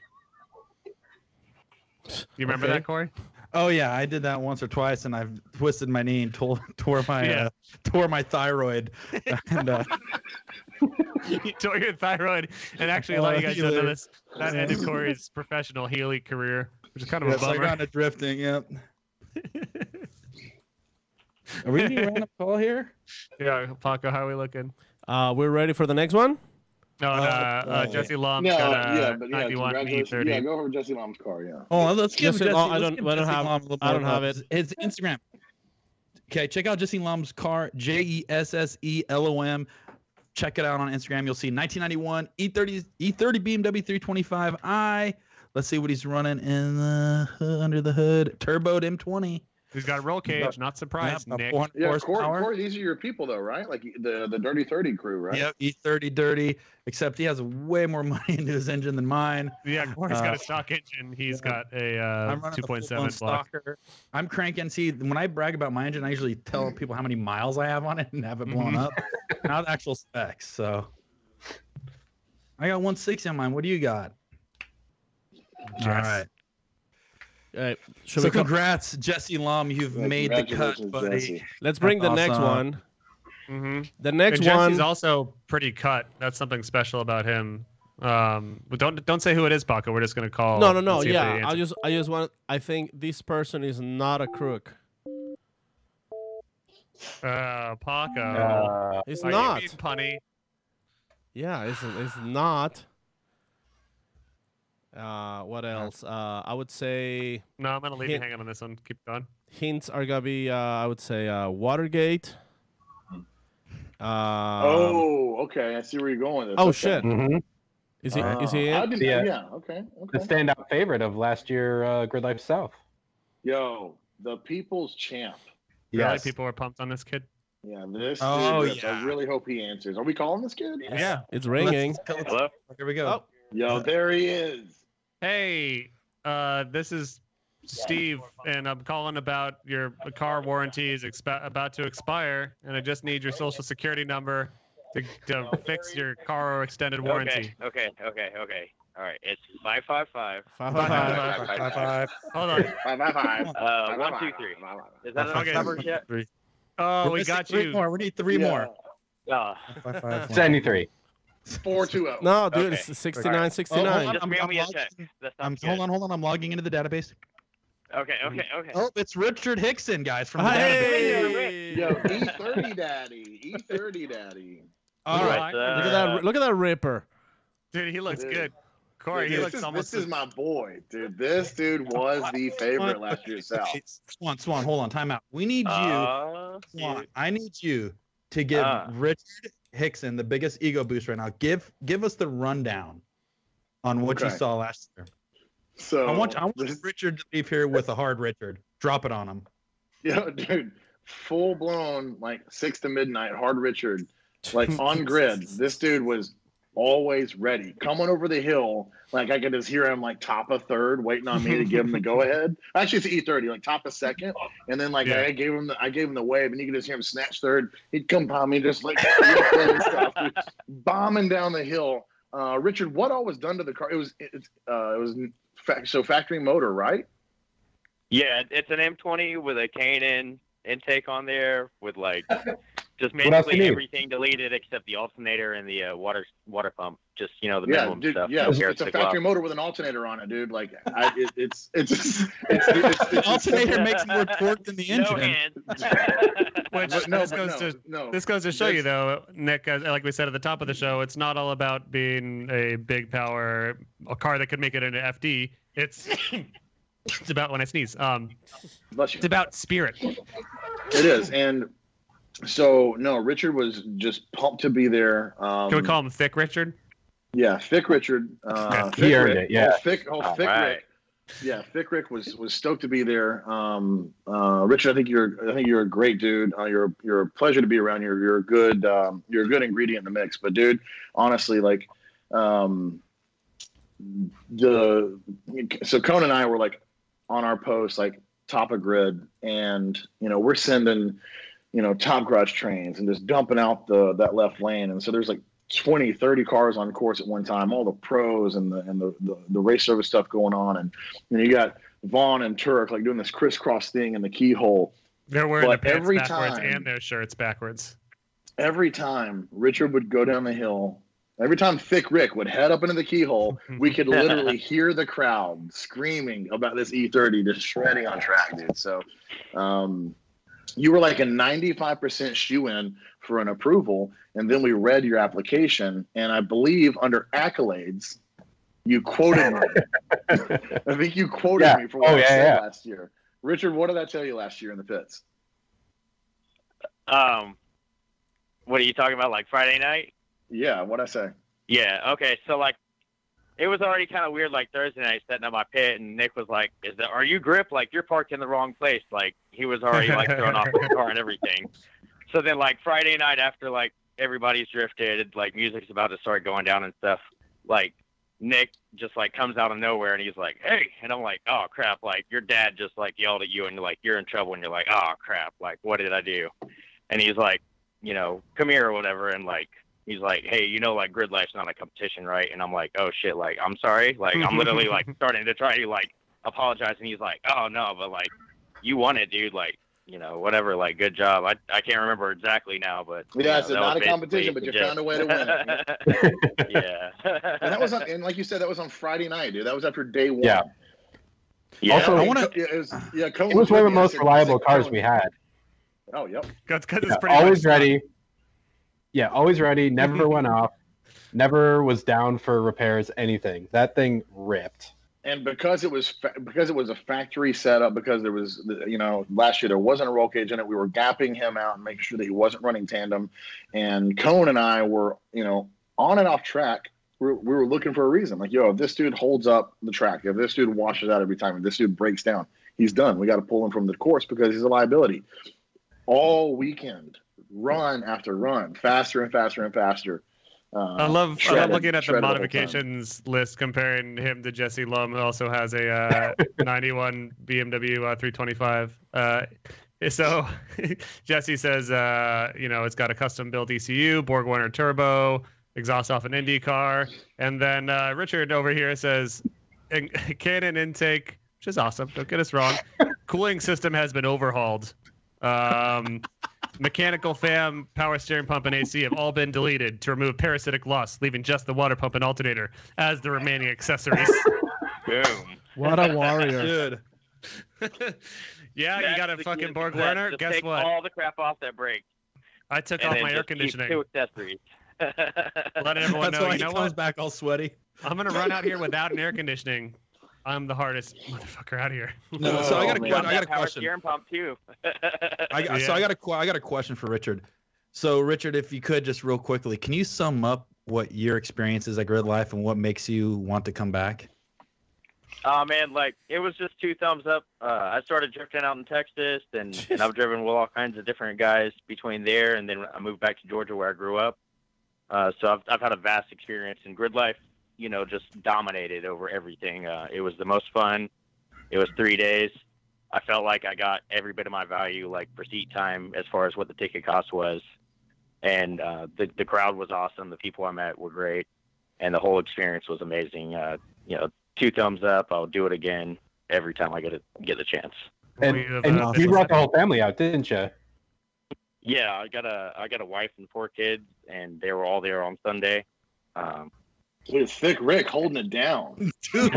You remember Okay. that, Corey? Oh yeah, I did that once or twice, and I've twisted my knee and tore my thyroid. And You tore your thyroid, and actually, a lot of you guys don't know this. That ended Corey's professional Healy career, which is kind of yes, a I bummer. got into drifting. Yep. Are we doing a random call here? Yeah, Paco, how are we looking? We're ready for the next one. No, Jesse Lom's No, got yeah, a but yeah, 91 congratulations. E30. Yeah, go for Jesse Lom's car. Yeah. Oh, let's give Jesse Jesse. Lom, I let's don't- give I don't Jesse have- Lom a little I don't more have love. His Instagram. Okay, check out Jesse Lom's car, JESSELOM. Check it out on Instagram. You'll see 1991 E30 BMW 325i. Let's see what he's running in the under the hood. Turboed M20. He's got a roll cage, not surprised, Yep, Nick. 400 Yeah, horsepower. Corey, these are your people though, right? Like the Dirty 30 crew, right? Yep, E30 dirty. Except he has way more money into his engine than mine. Yeah, Corey's got a stock engine. He's got a 2.7 block. Stalker. I'm cranking. See, when I brag about my engine, I usually tell people how many miles I have on it and have it blown up. Not the actual specs. So I got 160 on mine. What do you got? Yes. All right. All right. Should So we congrats, Jesse Lom. You've Yeah, made the cut, congratulations, buddy. Jesse. Let's bring the That's next awesome. one. Mm-hmm. The next And Jesse's one. also pretty cut. That's something special about him. But don't say who it is, Paco. We're just gonna call. No. and see if they Yeah, answer. I just want. I think this person is not a crook. Paco. It's Are not. you being punny? Yeah, it's not. What else? I would say No, I'm gonna leave you Hint- hanging on this one. Keep going. hints are gonna be. I would say Watergate. Oh, okay. I see where you're going with this. Oh Okay. shit! Mm-hmm. Is he? Is he I in? didn't, Yeah. yeah. Okay. The Okay. standout favorite of last year, Gridlife South. Yo, the people's champ. Really, Yes. people are pumped on this kid. Yeah, this. Oh, dude, yeah. I really hope he answers. Are we calling this kid? Yeah. It's ringing. Hello. Here we go. Oh. Yo, there he is. Hey, this is Steve, and I'm calling about your car warranty is about to expire, and I just need your social security number to fix your car extended warranty. Okay. All right, it's 555. 555. Hold on. 555. 1, 2, 3. Is that enough coverage yet? Oh, we got you. 3 more. We need 3 more. 73. 420. No, dude, Okay. it's 69. Just mail me a check. That sounds good. Hold on. I'm logging into the database. Okay. Oh, it's Richard Hickson, guys, from the database. Hey! Yo, E30 daddy. All right. Look at that ripper. Dude, he looks Dude. good. Corey, he looks almost. This is my boy, dude. This dude was the favorite last year South. Swan, hold on. Time out. We need you. Swan, I need you to give Richard Hickson the biggest ego boost right now. Give us the rundown on what you saw last year. So I want Richard to leave here with a hard Richard. Drop it on him. Yeah, dude. Full blown, like 6 to midnight, hard Richard, like on grid. This dude was always ready. Coming over the hill, like I could just hear him like top of third, waiting on me to give him the go ahead. Actually, it's E30, like top of second, and then like I gave him the wave, and you could just hear him snatch third. He'd come behind me just like bombing down the hill. Richard, what all was done to the car? It was factory motor, right? Yeah, it's an M20 with a K&N intake on there with like just What else basically you need? everything deleted except the alternator and the water pump. Just the minimum dude, stuff. Yeah, it's a factory motor with an alternator on it, dude. Like it's Alternator makes more torque than the engine. No hands. Which this goes to show you, though, Nick, like we said at the top of the show, it's not all about being a big power, a car that could make it into FD. It's about when I sneeze. It's about spirit. It is, and so no, Richard was just pumped to be there. Can we call him Thick Richard? Yeah, Thick Richard. He earned it. Yeah. Thick Right. Rick. Yeah, Thick Rick was stoked to be there. Richard, I think you're a great dude. You're a pleasure to be around. You're a good ingredient in the mix. But dude, honestly, like so Conan and I were like on our post, like top of grid, and we're sending top garage trains and just dumping out that left lane, and so there's like 20, 30 cars on course at one time, all the pros and the race service stuff going on. And you got Vaughn and Turk like doing this crisscross thing in the keyhole. They're wearing the pants every backwards time, and their shirts backwards. Every time Richard would go down the hill, every time Thick Rick would head up into the keyhole, we could literally hear the crowd screaming about this E30 just shredding on track, dude. So you were like a 95% shoe-in for an approval, and then we read your application, and I believe under accolades, you quoted me. I think you quoted me for what I said last year. Richard, what did I tell you last year in the pits? What are you talking about, like Friday night? Yeah, what'd I say? Yeah, okay, so like it was already kind of weird, like Thursday night, setting up my pit, and Nick was like, are you grip? Like, you're parked in the wrong place. Like, he was already, like, thrown off the car and everything. So then, like, Friday night after, like, everybody's drifted, like, music's about to start going down and stuff, like, Nick just, like, comes out of nowhere, and he's like, hey, and I'm like, oh, crap, like, your dad just, like, yelled at you, and, like, you're in trouble, and you're like, oh, crap, like, what did I do? And he's like, come here or whatever, and, like, he's like, hey, like, Gridlife's not a competition, right? And I'm like, oh, shit, like, I'm sorry. Like, I'm literally, like, starting to try to, like, apologize. And he's like, oh, no, but, like, you won it, dude. Like, whatever, like, good job. I can't remember exactly now, but. Yeah, it's not a competition, but you found a way to win it. Yeah. And that was and like you said, that was on Friday night, dude. That was after day one. Yeah. Also, it was one of the most reliable cars we had. Oh, yep. It's pretty always ready. Yeah, always ready, never went off, never was down for repairs, anything. That thing ripped. And because it was a factory setup, because there was, last year there wasn't a roll cage in it, we were gapping him out and making sure that he wasn't running tandem. And Cone and I were, on and off track. We were looking for a reason. Like, if this dude holds up the track, if this dude washes out every time, if this dude breaks down, he's done. We got to pull him from the course because he's a liability. All weekend, run after run, faster and faster and faster. I love looking at the shredded modifications list, comparing him to Jesse Lum, who also has a 91 BMW 325. So Jesse says, it's got a custom-built ECU, Borg-Warner turbo, exhaust off an Indy car, and then Richard over here says, Canon intake, which is awesome. Don't get us wrong. Cooling system has been overhauled. Mechanical fan, power steering pump, and AC have all been deleted to remove parasitic loss, leaving just the water pump and alternator as the remaining accessories. Boom. What a warrior. Dude. Yeah, you got a fucking Borg Warner. Just Guess take what? all the crap off that brake. I took and off then my air just keep conditioning. 2 accessories. Letting everyone That's know, why you he know comes what? back all sweaty. I'm gonna run out here without an air conditioning. I'm the hardest motherfucker out here. No, so I got a Power question. steering pump too. So I got a question for Richard. So Richard, if you could just real quickly, can you sum up what your experience is at Gridlife and what makes you want to come back? Oh man, it was just 2 thumbs up. I started drifting out in Texas, and I've driven with all kinds of different guys between there, and then I moved back to Georgia where I grew up. So I've had a vast experience in Gridlife. Just dominated over everything. It was the most fun. It was 3 days. I felt like I got every bit of my value, for seat time, as far as what the ticket cost was. And the crowd was awesome. The people I met were great, and the whole experience was amazing. 2 thumbs up. I'll do it again every time I get the chance. And you brought the whole family out, didn't you? Yeah, I got a wife and 4 kids, and they were all there on Sunday. Look at Thick Rick holding it down. Dude,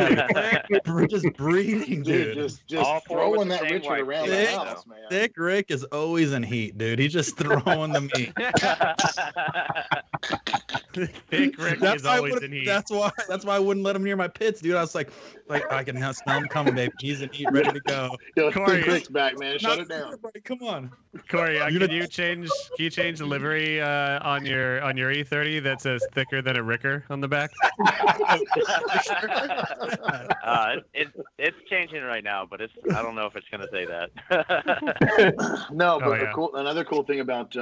we're just breathing, dude. Just All 4 throwing with the that same Richard wife. around Thick- the house, man. Thick Rick is always in heat, dude. He's just throwing the meat. Thick Rick is always in heat. That's why I wouldn't let him near my pits, dude. I was like I can now smell him coming, babe. He's in heat, ready to go. Yo, Corey. Thick Rick's back, man. Shut Not it down. everybody, come on. Corey, can you change the livery on your E30 that says thicker than a Ricker on the back? It's changing right now, but I don't know if it's gonna say that. No, but yeah. another cool thing about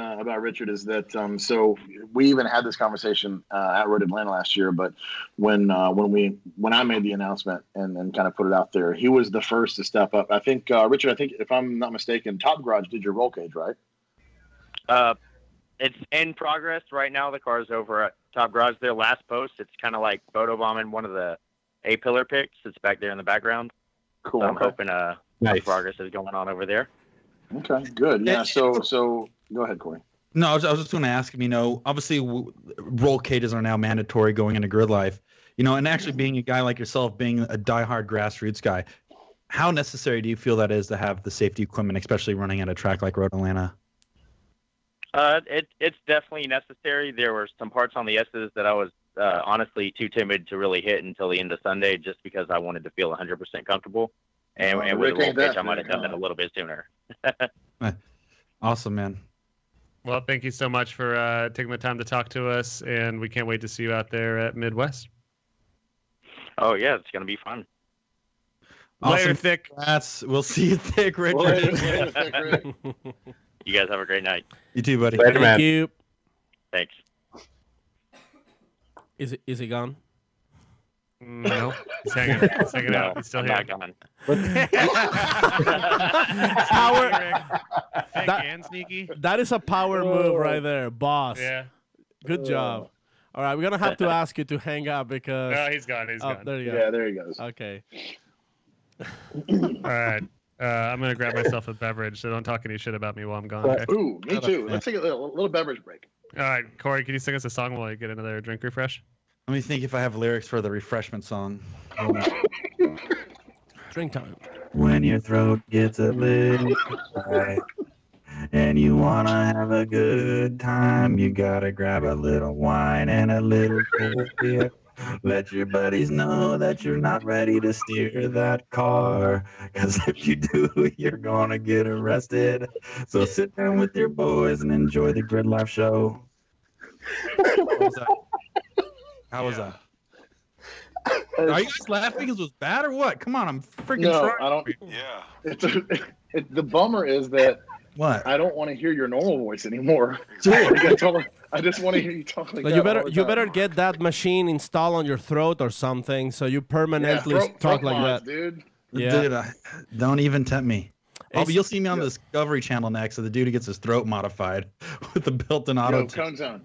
Richard is that so we even had this conversation at Road Atlanta last year. But when I made the announcement and kind of put it out there, he was the first to step up. I think Richard. I think if I'm not mistaken, Top Garage did your roll cage, right? It's in progress right now. The car's over at Top Garage. Their last post, it's kind of like photobombing one of the A-pillar picks. It's back there in the background. Cool. So I'm okay. hoping Nice. progress is going on over there. Okay. Good. Yeah. So go ahead, Corey. No, I was just going to ask him. Obviously, roll cages are now mandatory going into Gridlife. And actually being a guy like yourself, being a diehard grassroots guy, how necessary do you feel that is to have the safety equipment, especially running at a track like Road Atlanta? It's definitely necessary. There were some parts on the S's that I was honestly too timid to really hit until the end of Sunday, just because I wanted to feel 100% comfortable. And with Rick the roll ain't that cage, I might have big, done that a little bit sooner. Awesome, man. Well, thank you so much for taking the time to talk to us, and we can't wait to see you out there at Midwest. Oh yeah, it's gonna be fun. Later, Awesome. Thick. We'll see you, Thick Richard. Later, Thick Rick. You guys have a great night. You too, buddy. Later, man. Thank you. Thanks. Is he gone? No, he's hanging out. He's still I'm here. not gone. Power. Thick That- and sneaky. That is a power move right there, boss. Yeah. Good job. All right, we're gonna have to ask you to hang up because. No, he's gone. He's gone. There you go. Yeah, there he goes. Okay. All right. I'm gonna grab myself a beverage, so don't talk any shit about me while I'm gone. Okay? Ooh, me too. Let's take a little beverage break. All right, Corey, can you sing us a song while you get another drink refresh? Let me think if I have lyrics for the refreshment song. Drink time. When your throat gets a little dry and you wanna have a good time, you gotta grab a little wine and a little cold beer. Let your buddies know that you're not ready to steer that car, 'cause if you do, you're gonna get arrested. So sit down with your boys and enjoy the Gridlife show. How was that? Are you guys laughing because it was bad or what? Come on, I'm freaking No, trying. I don't. Yeah. The bummer is that What? I don't want to hear your normal voice anymore. I just want to hear you talk like that. You better get that machine installed on your throat or something, so you permanently talk like mods, that, dude. Yeah. Dude, don't even tempt me. You'll see me on Yeah. the Discovery Channel next, so the dude who gets his throat modified with the built-in auto. Cone Zone,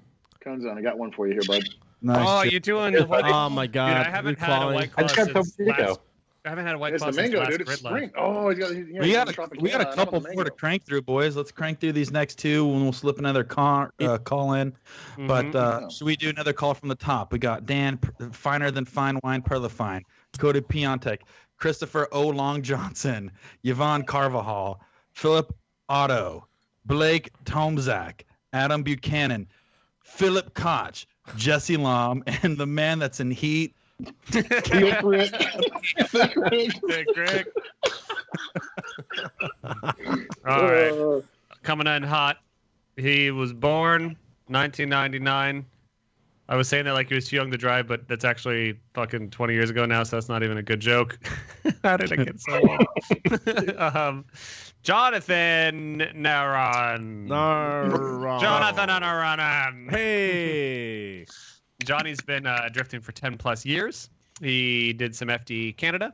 I got one for you here, bud. Nice. Oh, shit. you're doing the White Oh my Dude, God! I haven't you're had a clawing. White Claw I just got since Topo Chico. last. I haven't had a White It's Claw the since mango, last dude. It's Gridlife. spring. Oh, we got a couple more to crank through, boys. Let's crank through these next two, and we'll slip another call in. But should we do another call from the top? We got Dan, Finer Than Fine Wine, Perla Fine, Cody Piontek, Christopher O. Long Johnson, Yvonne Carvajal, Philip Otto, Blake Tomzak, Adam Buchanan, Philip Koch, Jesse Lom, and the man that's in heat, Thick Rick. Thick Rick. All right. Coming in hot. He was born 1999. I was saying that like he was too young to drive, but that's actually fucking 20 years ago now, so that's not even a good joke. How did I get so old? Jonathan Naran. Jonathan Naran. Hey. Johnny's been drifting for 10 plus years. He did some FD Canada.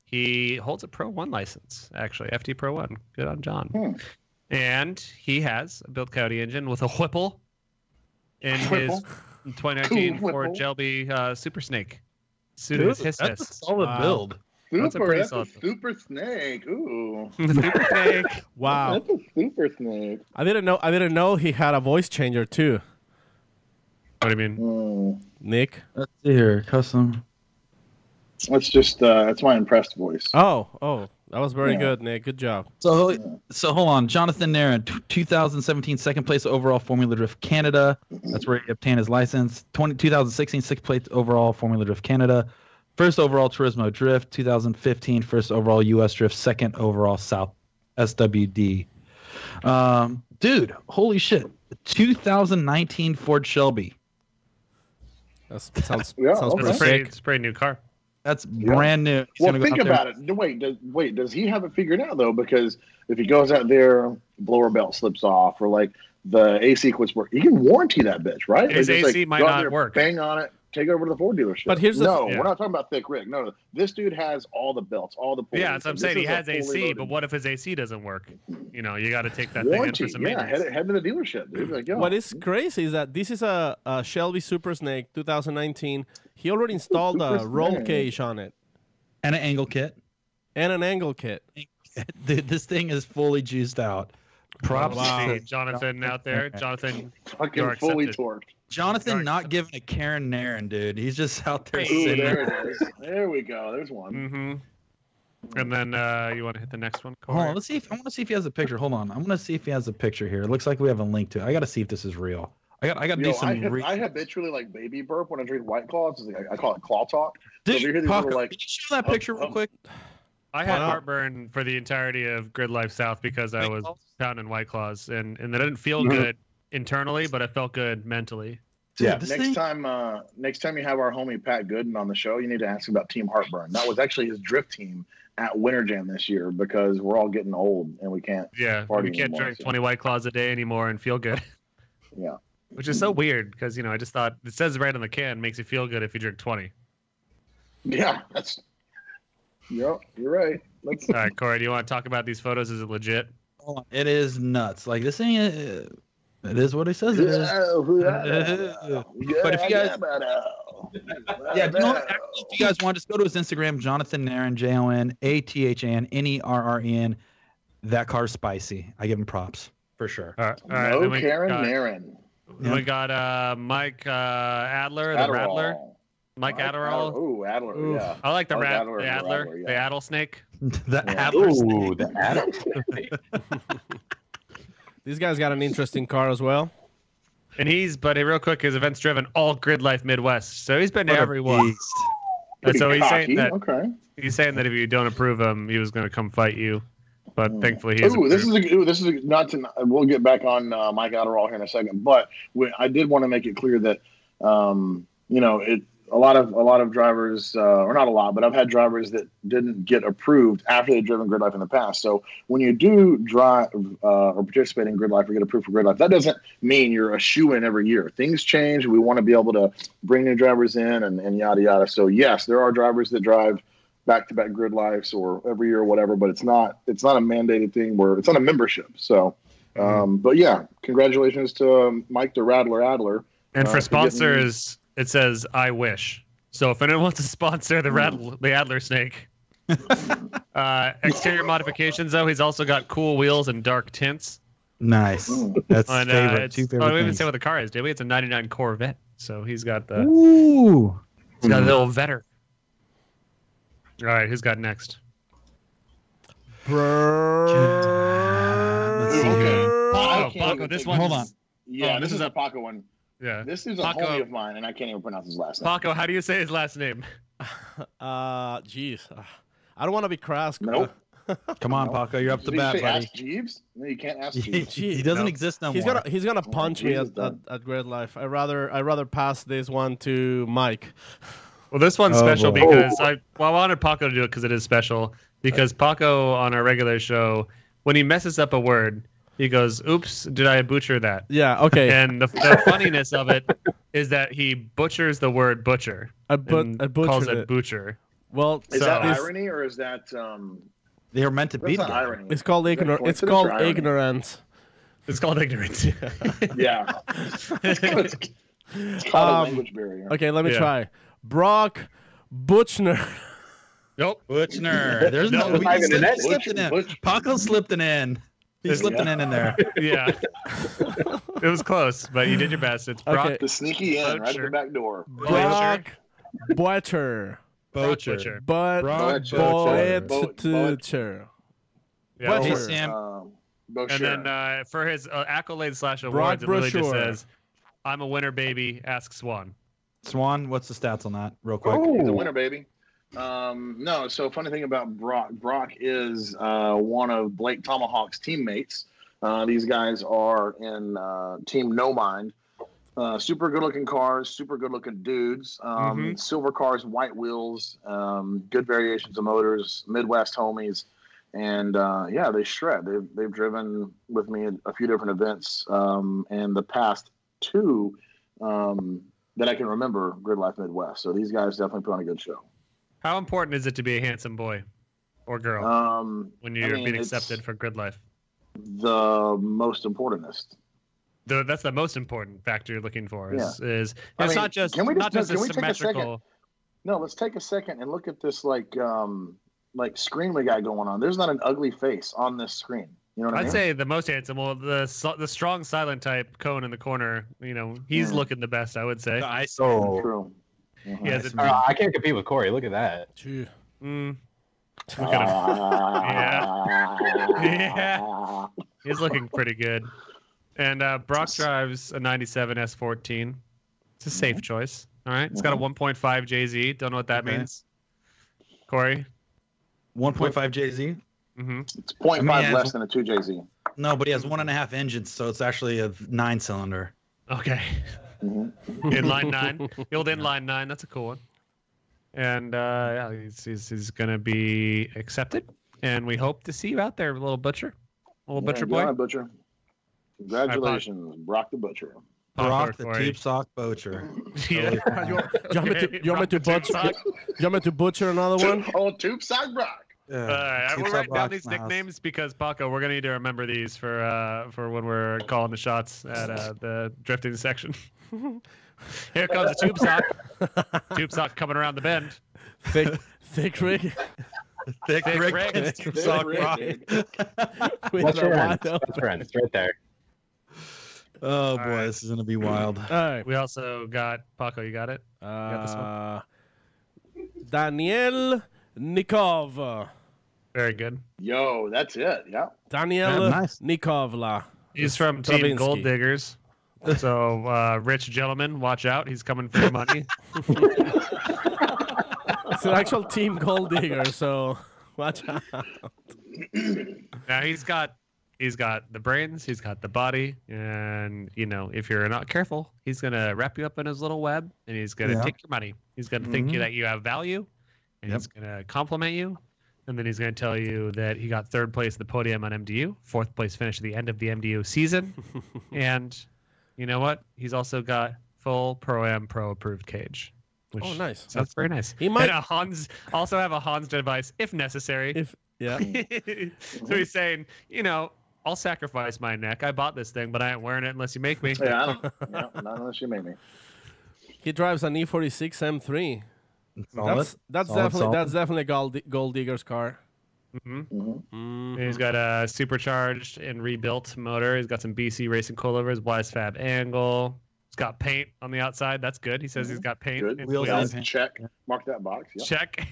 He holds a Pro 1 license, actually. FD Pro 1. Good on John. And he has a Built Coyote engine with a Whipple in his 2019 Ford Shelby Super Snake. Dude, that's a solid build. That's a pretty solid build. Super Snake. Ooh. Super Snake. Wow. That's a Super Snake. I didn't know he had a voice changer too. What do you mean? Nick? Let's see here. Custom. That's just that's my impressed voice. Oh, that was very good, Nick. Good job. So hold on. Jonathan Naran, 2017 second place overall Formula Drift Canada. That's where he obtained his license. 2016 sixth place overall Formula Drift Canada. First overall Turismo Drift. 2015 first overall US Drift. Second overall South SWD. Dude, holy shit. 2019 Ford Shelby. That sounds okay. pretty sick. It's a pretty new car. That's brand new. He's Well, gonna go think out there. about it. Wait, does he have it figured out though? Because if he goes out there, blower belt slips off, or like the AC quits work, he can warranty that bitch, right? His Like, just, AC might go out not there, work. Bang on it, take it over to the Ford dealership. But here's the we're not talking about Thick Rick. No, this dude has all the belts, all the pulleys. Yeah, that's what I'm This saying. He is a has fully AC, loaded but what if his AC doesn't work? You know, you got to take that warranty? thing in for some Yeah, maintenance. head to the dealership, dude. Like, yo, What is crazy is that this is a Shelby Super Snake 2019. He already installed a Super roll Snake. cage on it And an angle kit. and an angle kit. Dude, this thing is fully juiced out. Props Wow. to Jonathan out there. Jonathan, fucking you're fully accepted. torqued. Jonathan not giving a Karen Nairn, dude. He's just out there Ooh, sitting. there it is. There we go. There's one. Mm-hmm. And then you want to hit the next one? Hold Corey? on, let's see if I want to see if he has a picture. Hold on, I'm gonna see if he has a picture here. It looks like we have a link to it. I gotta see if this is real. I got to do some. I habitually like baby burp when I drink White Claws. I call it claw talk. Dude, So if you hear these Paco, little, like, can you show that picture real quick? I had Wow. heartburn for the entirety of Gridlife South because I was pounding White Claws, and that didn't feel Mm-hmm. good internally, but it felt good mentally. Dude, Yeah. this next thing- time you have our homie Pat Gooden on the show, you need to ask him about Team Heartburn. That was actually his drift team at Winter Jam this year because we're all getting old and we can't. Yeah, Party we can't anymore, drink so. 20 White Claws a day anymore and feel good. Yeah. Which is so weird because, I just thought it says right on the can, makes you feel good if you drink 20. Yeah, that's. Yep, you're right. Let's. All right, Corey, do you want to talk about these photos? Is it legit? Hold on. It is nuts. Like this thing, it is what he says it is. But if you guys, yeah, if you guys want, just go to his Instagram, Jonathan Nairn, JONATHAN, That car's spicy. I give him props for sure. All right. No then we Karen got, Nairn. We got Mike Adler, the Adderall. Rattler. Mike Adderall. Oh, Adler. Ooh. Yeah. I like the I like Adler, Adler, the yeah. Addle Snake. The Yeah. Adler. Ooh, the Adam. This guy's got an interesting car as well. And real quick, his event's driven all Gridlife Midwest. So he's been to What a everyone. beast. And so he's Cocky. saying that Okay. he's saying that if you don't approve him, he was going to come fight you. But thankfully, he is. Ooh, this is not to. We'll get back on Mike Adderall here in a second, but I did want to make it clear that a lot of drivers, or not a lot, but I've had drivers that didn't get approved after they've driven Gridlife in the past. So when you do drive or participate in Gridlife or get approved for Gridlife, that doesn't mean you're a shoe-in every year. Things change. We want to be able to bring new drivers in and yada yada. So yes, there are drivers that drive back-to-back Gridlifes or every year or whatever, but it's not a mandated thing where it's not a membership. So, but yeah, congratulations to Mike the Rattler Adler. And for sponsors, it says "I wish." So if anyone wants to sponsor the Adler snake, exterior modifications though, he's also got cool wheels and dark tints. Nice. That's And, favorite. Two favorite. Oh, we didn't things. say what the car is, did we? It's a '99 Corvette. So he's got the Ooh. he's got a little vetter. All right, who's got next? Let's see here. Paco, this one. Hold on. Yeah, Oh, this is a Paco one. Yeah. This is a Paco. homie of mine, and I can't even pronounce his last name. Paco, how do you say his last name? Jeez. I don't want to be crass. Nope. Come on, Paco. You're up to Did he bat, say buddy. Ask Jeeves? No, you can't ask Jeeves. He doesn't No. exist no more. He's gonna punch me Jesus, at Gridlife. I rather pass this one to Mike. Well, this one's Oh, special boy. because I wanted Paco to do it because it is special. Because Paco on our regular show, when he messes up a word, he goes, "Oops, did I butcher that?" Yeah. Okay. And the funniness of it is that he butchers the word butcher. I and butchered calls it. it butcher. Well, Is So- that this- irony or is that They were meant to that's be not together. irony? it's called Is that ignorance. It's coincidence called or irony? ignorance. It's called ignorance. Yeah. It's called a language barrier. Okay, let me Yeah. try. Brock Butchner. Nope. Butchner. There's No, no. we We even in it. slipped it in. Butch- Paco slipped it in. He slipped it in there. Yeah. It was close, but you did your best. It's Brock Okay. The sneaky in right at Butcher. the back door. Brock Butcher. Butcher. But Brock Butcher. Yeah. Hey, Butcher. Sam. And then for his accolades / Brock awards, it really just Brochure. says, "I'm a winner, baby. Ask Swan." Swan, what's the stats on that, real quick? He's a winner, baby. No, so funny thing about Brock. Brock is one of Blake Tomahawk's teammates. These guys are in Team No Mind. Super good-looking cars, super good-looking dudes. Silver cars, white wheels, good variations of motors, Midwest homies. And yeah, they shred. They've driven with me at a few different events, and the past two that I can remember, Gridlife Midwest. So these guys definitely put on a good show. How important is it to be a handsome boy or girl when you're being it's accepted for Gridlife? the most importantest. That's the most important factor you're looking for. Is it's I mean, not just can we not just can a we take a second? symmetrical. No, let's take a second and look at this like screen we got going on. There's not an ugly face on this screen. You know what I mean? I'd say the most handsome. Well, the strong silent type cone in the corner. He's looking the best. I would say. The ice. Oh, True. Mhm. He has I can't compete with Corey. Look at that. Gee. Look at him. Yeah. He's looking pretty good. And Brock drives a 97 S14. It's a safe choice. All right. It's got a 1.5 JZ. Don't know what that Okay. means. Corey? 1.5 JZ. Mm-hmm. It's 0.5 I mean, he has- less than a 2JZ. No, but he has 1.5 engines, so it's actually a 9-cylinder. Okay. Mhm. Inline 9. The old inline 9. That's a cool one. And yeah, he's going to be accepted. And we hope to see you out there, little butcher. Little butcher Good boy. on, Butcher. Congratulations, Brock the Butcher. Brock the Corey. Tube Sock Butcher. Yeah. You want me to butcher? You want me to butcher another one? Oh, Tube Sock Brock. All right, Tube we're Sock writing down Brock's these in the house. nicknames because Paco, we're gonna need to remember these for when we're calling the shots at the drifting section. Here comes the tube sock. Tube sock coming around the bend. Thick Rick. Thick Thick Rick Rick. and Tube Sock Rick, Brock. dude. With That's a right. wide That's open. right. It's right there. Oh boy, right. this is gonna be wild. All right. We also got Paco. You got it. got this one? Daniel Nikov. Very good. Yo, that's it. Yeah. Daniel Yeah, nice. Nikovla. He's from Team Stravinsky. Gold Diggers. So rich gentleman, watch out. He's coming for your money. It's an actual team gold digger, so watch out. Now he's got He's got the brains, he's got the body, and if you're not careful, he's gonna wrap you up in his little web, and he's gonna take your money. He's gonna think that you have value, and he's gonna compliment you, and then he's gonna tell you that he got 3rd place at the podium on MDU, 4th place finish at the end of the MDU season, and you know what? He's also got full Pro-Am Pro approved cage. Which nice. Sounds very nice. He might also have a Hans device if necessary. Yeah. So he's saying, I'll sacrifice my neck. I bought this thing, but I ain't wearing it unless you make me. Yeah, not unless you make me. He drives an E46 M3. That's definitely a gold digger's car. He's got a supercharged and rebuilt motor. He's got some BC racing coilovers, Wise Fab angle. He's got paint on the outside. That's good. He says he's got paint. Good. Wheels. Check. Mark that box. Yep. Check.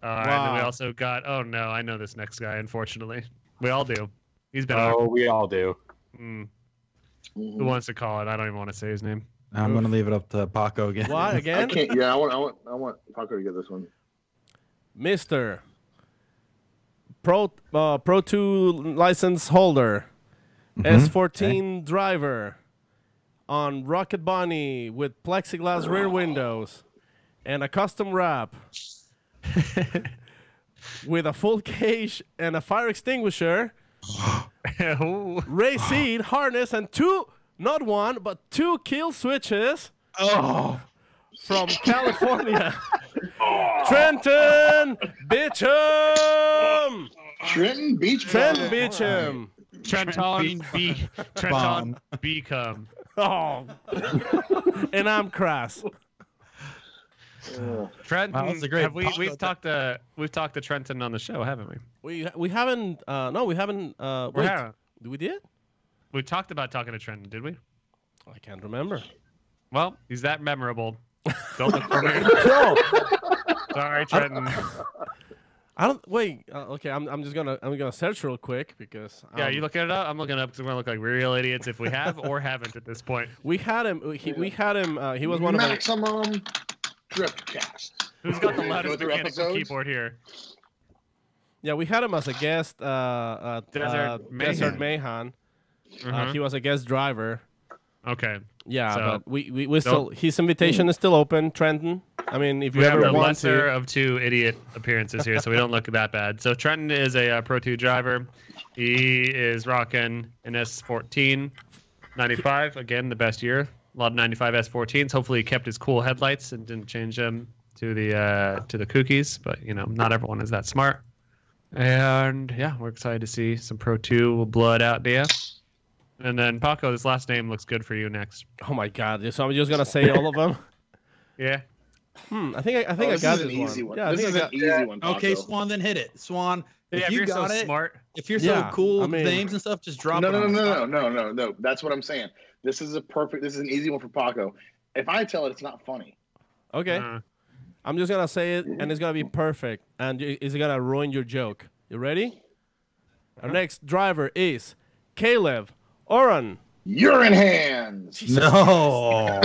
And then we also got. Oh no, I know this next guy. Unfortunately, we all do. He's been. We all do. Who wants to call it? I don't even want to say his name. I'm going to leave it up to Paco again. What again? I can't. Yeah, I want Paco to get this one. Mr. Pro 2 license holder, S14 driver, on Rocket Bunny with plexiglass rear windows, and a custom wrap. With a full cage and a fire extinguisher, race seat, harness, and 2 kill switches. From California. Trenton Beachum. Trenton Beachum. Trenton Beacom. Oh. And I'm Crass. Trenton, wow, that's a great we've talked to Trenton on the show, haven't we? We haven't. No, we haven't. Wait, we did. We talked about talking to Trenton, did we? I can't remember. Well, he's that memorable. Don't look for me. No. Sorry, Trenton. I don't wait. Okay, I'm gonna search real quick because. Yeah, you looking it up? I'm looking it up because we're gonna look like real idiots if we have or haven't at this point. We had him. We had him. He was one of our Maximum Driftcast. Who's got the loudest mechanical keyboard here? Yeah, we had him as a guest. Desert Mayhan. He was a guest driver. Okay. Yeah, so, but we still his invitation is still open, Trenton. I mean, if you we ever have the want lesser to. of 2 idiot appearances here, so we don't look that bad. So Trenton is a Pro 2 driver. He is rocking an S14 95. Again, the best year. A lot of 95 S14s. Hopefully, he kept his cool headlights and didn't change them to the cookies. But not everyone is that smart. And yeah, we're excited to see some Pro 2 blood out there. And then Paco, this last name looks good for you next. Oh my God! So I'm just gonna say all of them. Yeah. I think I got this easy one. Yeah, this is an easy one. Okay, Paco. Swan, then hit it. Swan, if you're got so it, smart. if you're so cool with I mean, names and stuff, just drop it. No. That's what I'm saying. This is an easy one for Paco. If I tell it, it's not funny. Okay. I'm just gonna say it, and it's gonna be perfect, and it's gonna ruin your joke. You ready? Our next driver is Caleb Oran. Urine hands. No.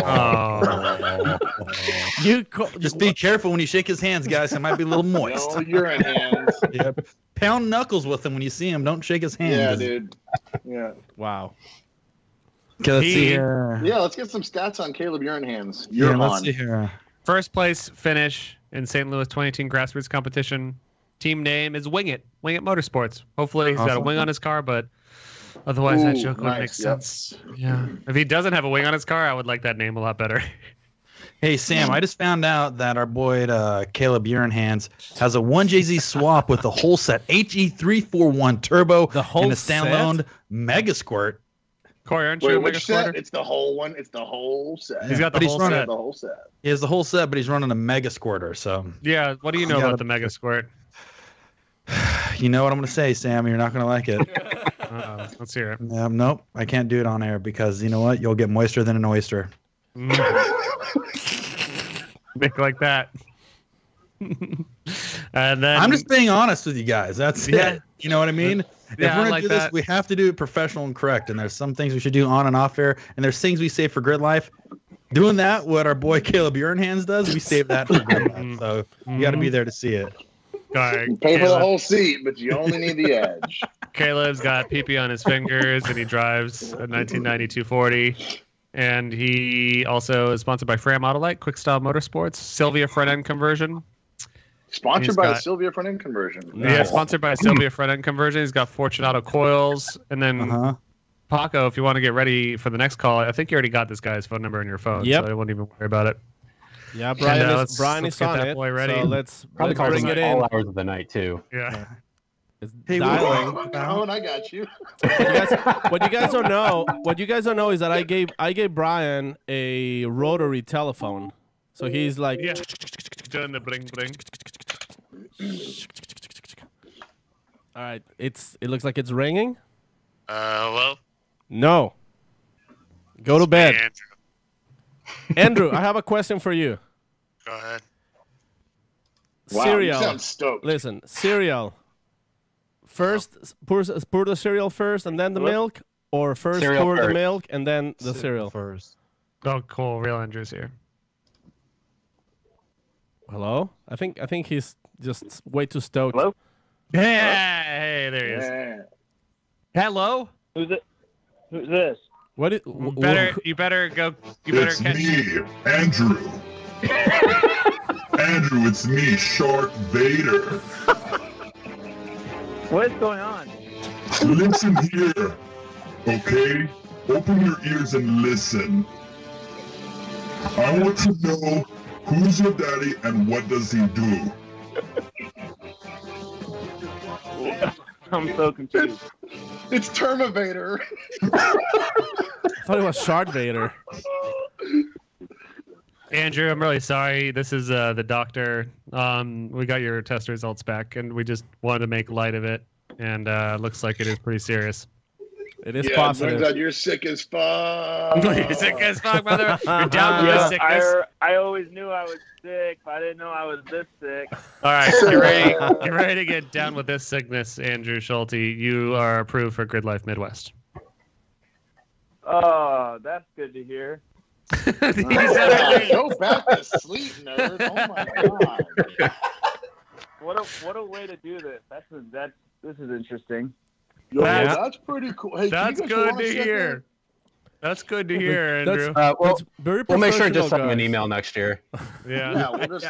Just Just be careful when you shake his hands, guys. It might be a little moist. No urine hands. Yep. Pound knuckles with him when you see him. Don't shake his hand. Yeah, dude. Yeah. Wow. Okay, let's see here. Yeah, let's get some stats on Caleb Urine hands. Let's see here. First place finish in St. Louis 2018 grassroots competition. Team name is Wing It. Wing It Motorsports. Hopefully he's got a wing on his car, but otherwise that joke would make sense. Yeah. If he doesn't have a wing on his car, I would like that name a lot better. Hey, Sam, I just found out that our boy Caleb Urine Hands has a 1JZ swap with the whole set HE341 turbo and a standalone Mega Squirt. Corey, aren't you a Mega which set? Squirter? It's the whole one. It's the whole set. He's got the whole set. The whole set. He has the whole set, but he's running a Mega Squirter. So Yeah, what do you know about the Mega Squirt? you know what I'm going to say, Sam. You're not going to like it. Let's hear it. Nope, I can't do it on air because you know what? You'll get moister than an oyster. Make like that. And then I'm just being honest with you guys. That's it. You know what I mean? Yeah, if we're gonna like do this, that. we have to do it professional and correct. And there's some things we should do on and off air, and there's things we save for Gridlife. Doing that, what our boy Caleb Urine Hands does, we save that for Gridlife. So you got to be there to see it. Sorry, You pay for the Caleb. whole seat, but you only need the edge. Caleb's got PP on his fingers, and he drives a 1992 40. And he also is sponsored by Fram Autolite, Quick Style Motorsports, Sylvia front end conversion. Sponsored by the Sylvia front end conversion. Yeah, sponsored by Sylvia front end conversion. He's got Fortunato coils, and then Paco. If you want to get ready for the next call, I think you already got this guy's phone number on your phone, so I won't even worry about it. Yeah, Brian And, is on it. Boy ready. So let's Probably bring it in. all hours of the night too. Yeah. It's Hey, dialing. Oh, and I got you. What you guys don't know is that I gave Brian a rotary telephone, so he's like, doing the bling bling. all right, it looks like it's ringing. Hello? No, go to bed. Andrew. Andrew, I have a question for you. Go ahead. Wow, Cereal. you sound stoked. Listen, cereal. First, pour the cereal first and then the milk, or first Cereal pour the first. milk and then the cereal. first. Oh, cool. Real Andrew's here. Hello? I think he's just way too stoked. Hello? Yeah. Hey, there he is. Yeah. Hello. Who's it? Who's this? What? You better go. You better It's catch. me, Andrew. Andrew, it's me, Shark Vader. What's going on? Listen here, okay? Open your ears and listen. I want to know who's your daddy and what does he do? I'm so confused. It's Termovator. I thought it was Shard Vader. Andrew, I'm really sorry. This is the doctor. We got your test results back, and we just wanted to make light of it. And looks like it is pretty serious. It is Yeah, positive. turns out you're sick as fuck. You're sick as fuck, brother. You're down with this sickness. I always knew I was sick, but I didn't know I was this sick. All right, you're ready. You're ready to get down with this sickness, Andrew Schulte. You are approved for Gridlife Midwest. Oh, that's good to hear. Go back to sleep, nerd. Oh my god. What a way to do this. This is interesting. Yo, That's- that's pretty cool. Hey, That's can you guys good hold on to a second? hear. That's good to hear, Andrew. That's very We'll make sure to professional, just send him an guys. email next year. Yeah, we'll just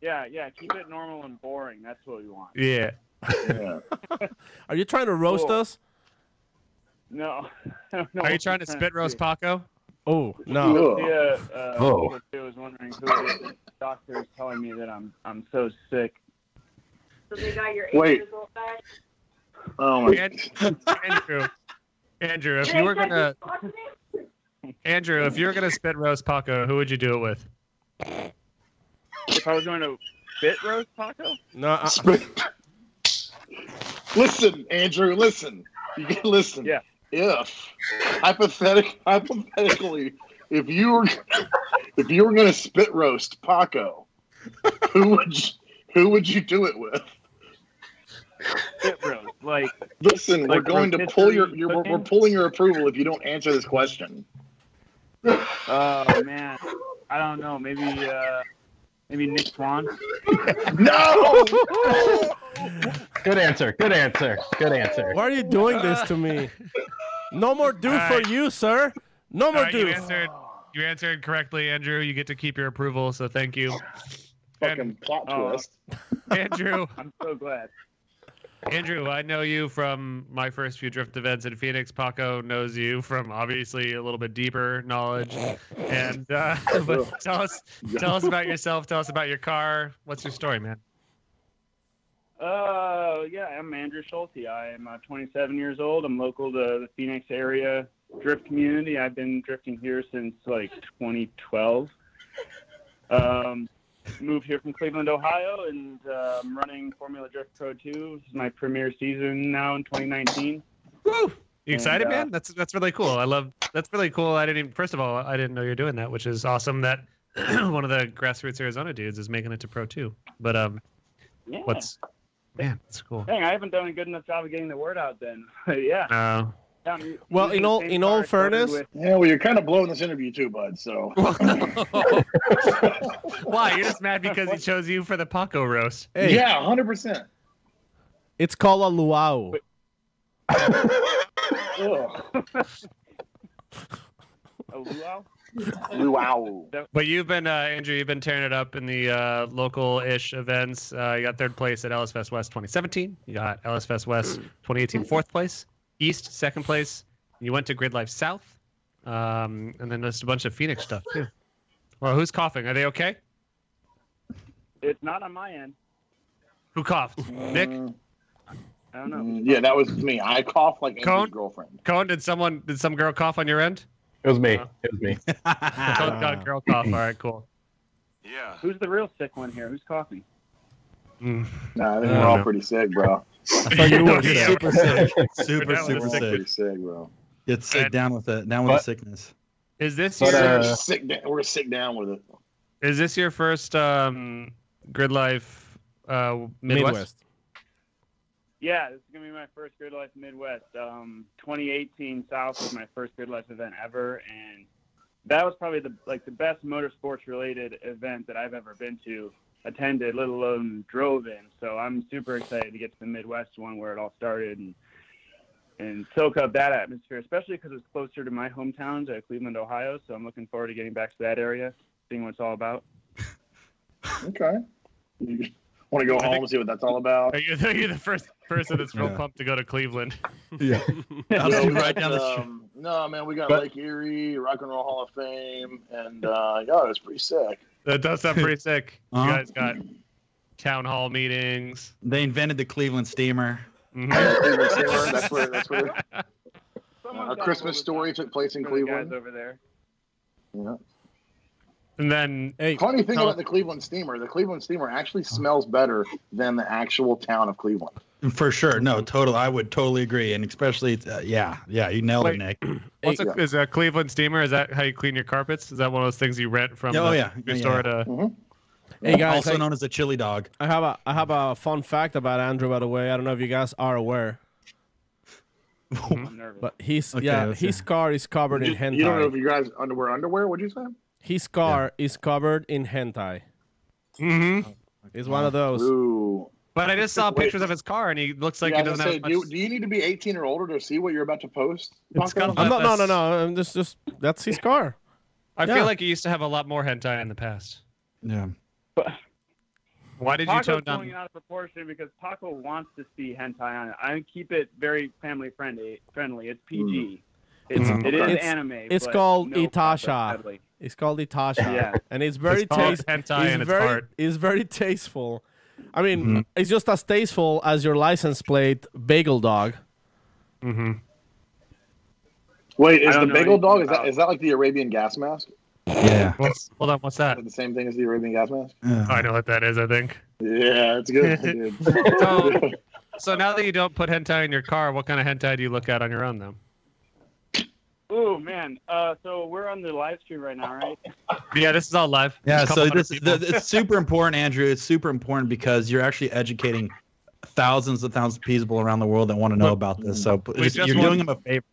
Yeah, keep it normal and boring. That's what we want. Yeah. yeah. Are you trying to roast Cool. us? No. I don't know Are you what trying to you're spit roast do. Paco? Oh no. Oh. I was wondering who it is. The doctor is telling me that I'm so sick. So they got your Wait. result back? Oh my. Andrew, if you were gonna spit roast Paco, who would you do it with? If I was going to spit roast Paco? No. Listen, Andrew. Listen. You can listen. Yeah. If hypothetically, if you were going to spit roast Paco, who would you do it with? Spit roast, like. Listen, Like we're going to pull rotisserie we're cooking? pulling your approval if you don't answer this question. Oh man, I don't know. Maybe Nick Swan. No. Good answer. Good answer. Good answer. Why are you doing this to me? No more do for you, sir. No more do. You answered correctly, Andrew. You get to keep your approval, so thank you. Fucking plot twist. Andrew. I'm so glad. Andrew, I know you from my first few drift events in Phoenix. Paco knows you from obviously a little bit deeper knowledge. And but tell us about yourself. Tell us about your car. What's your story, man? Yeah, I'm Andrew Schulte. I am 27 years old. I'm local to the Phoenix area drift community. I've been drifting here since like 2012. Moved here from Cleveland, Ohio, and I'm running Formula Drift Pro 2. This is my premier season now in 2019. Woo! You excited, And, man? That's really cool. That's really cool. First of all, I didn't know you're doing that, which is awesome that one of the grassroots Arizona dudes is making it to Pro 2. But Yeah. man, that's cool. Dang, I haven't done a good enough job of getting the word out then. Yeah. Well, in all fairness, yeah, well, you're kind of blowing this interview too, bud. So why? You're just mad because he chose you for the Paco roast? hey, yeah, 100%. it's called a luau. A luau? Luau. But you've been, Andrew, you've been tearing it up in the local-ish events. You got third place at Ellis Fest West 2017. You got Ellis Fest West 2018 fourth place. East second place. You went to Gridlife South. And then just a bunch of Phoenix stuff, too. Well, who's coughing? Are they okay? It's not on my end. Who coughed? Nick? I don't know. Yeah, that was me. I coughed like Andrew's girlfriend. Cone, did some girl cough on your end? It was me. It was me. Cone got girl cough. All right, cool. Yeah. Who's the real sick one here? Who's coughing? Nah, I think we're all pretty sick, bro. I thought you were sick. Super sick. Super We're all sick. pretty sick, bro. Get sick down with it. Down with the sickness. Is this But, your We're sick down with it. is this your first Gridlife Midwest? Yeah, this is gonna be my first Gridlife Midwest. 2018 South was my first Gridlife event ever, and that was probably the best motorsports related event that I've ever been to, attended, let alone drove in. So I'm super excited to get to the Midwest one where it all started and soak up that atmosphere, especially because it's closer to my hometown, to Cleveland, Ohio. So I'm looking forward to getting back to that area, seeing what it's all about. Okay. You want to go home and see what that's all about? Are you the first person that's real pumped to go to Cleveland? Yeah. Right down the street. No, man, we got Lake Erie, Rock and Roll Hall of Fame, and it's pretty sick. That does sound pretty sick. Uh-huh. You guys got town hall meetings. They invented the Cleveland steamer. Mm-hmm. That's where A Christmas Story took place in Cleveland. Guys over there. Yeah. And then, Funny thing about the Cleveland steamer actually smells better than the actual town of Cleveland. For sure. No, total. I would totally agree. And especially, you nailed it, Nick. Is a Cleveland steamer? Is that how you clean your carpets? Is that one of those things you rent from your store to? Mm-hmm. Hey guys, also known as a chili dog. I have a fun fact about Andrew, by the way. I don't know if you guys are aware. I'm nervous. But his car is covered in hentai. You don't know if you guys wear underwear? What'd you say? His car is covered in hentai. Mm-hmm. It's one of those. Ooh. But I just saw pictures of his car, and he looks like he doesn't have much... Do you need to be 18 or older to see what you're about to post? No. I'm just that's his car. I feel like he used to have a lot more hentai in the past. Yeah. Why did Paco's you tone going down? out of proportion because Paco wants to see hentai on it. I keep it very family friendly. It's PG. It is anime. It's but called no Itasha. proper It's called Itasha. Yeah. And it's very It's very tasteful. I mean, it's just as tasteful as your license plate bagel dog. Mm-hmm. Wait, is the bagel dog, is that like the Arabian gas mask? Yeah. Hold on, what's that? Is it the same thing as the Arabian gas mask? I know what that is, I think. Yeah, it's good. Dude. So now that you don't put hentai in your car, what kind of hentai do you look at on your own, though? Oh man, so we're on the live stream right now, right? Yeah, this is all live. Yeah, so it's super important, Andrew. It's super important because you're actually educating thousands of people around the world that want to know about this. So you're doing them a favor.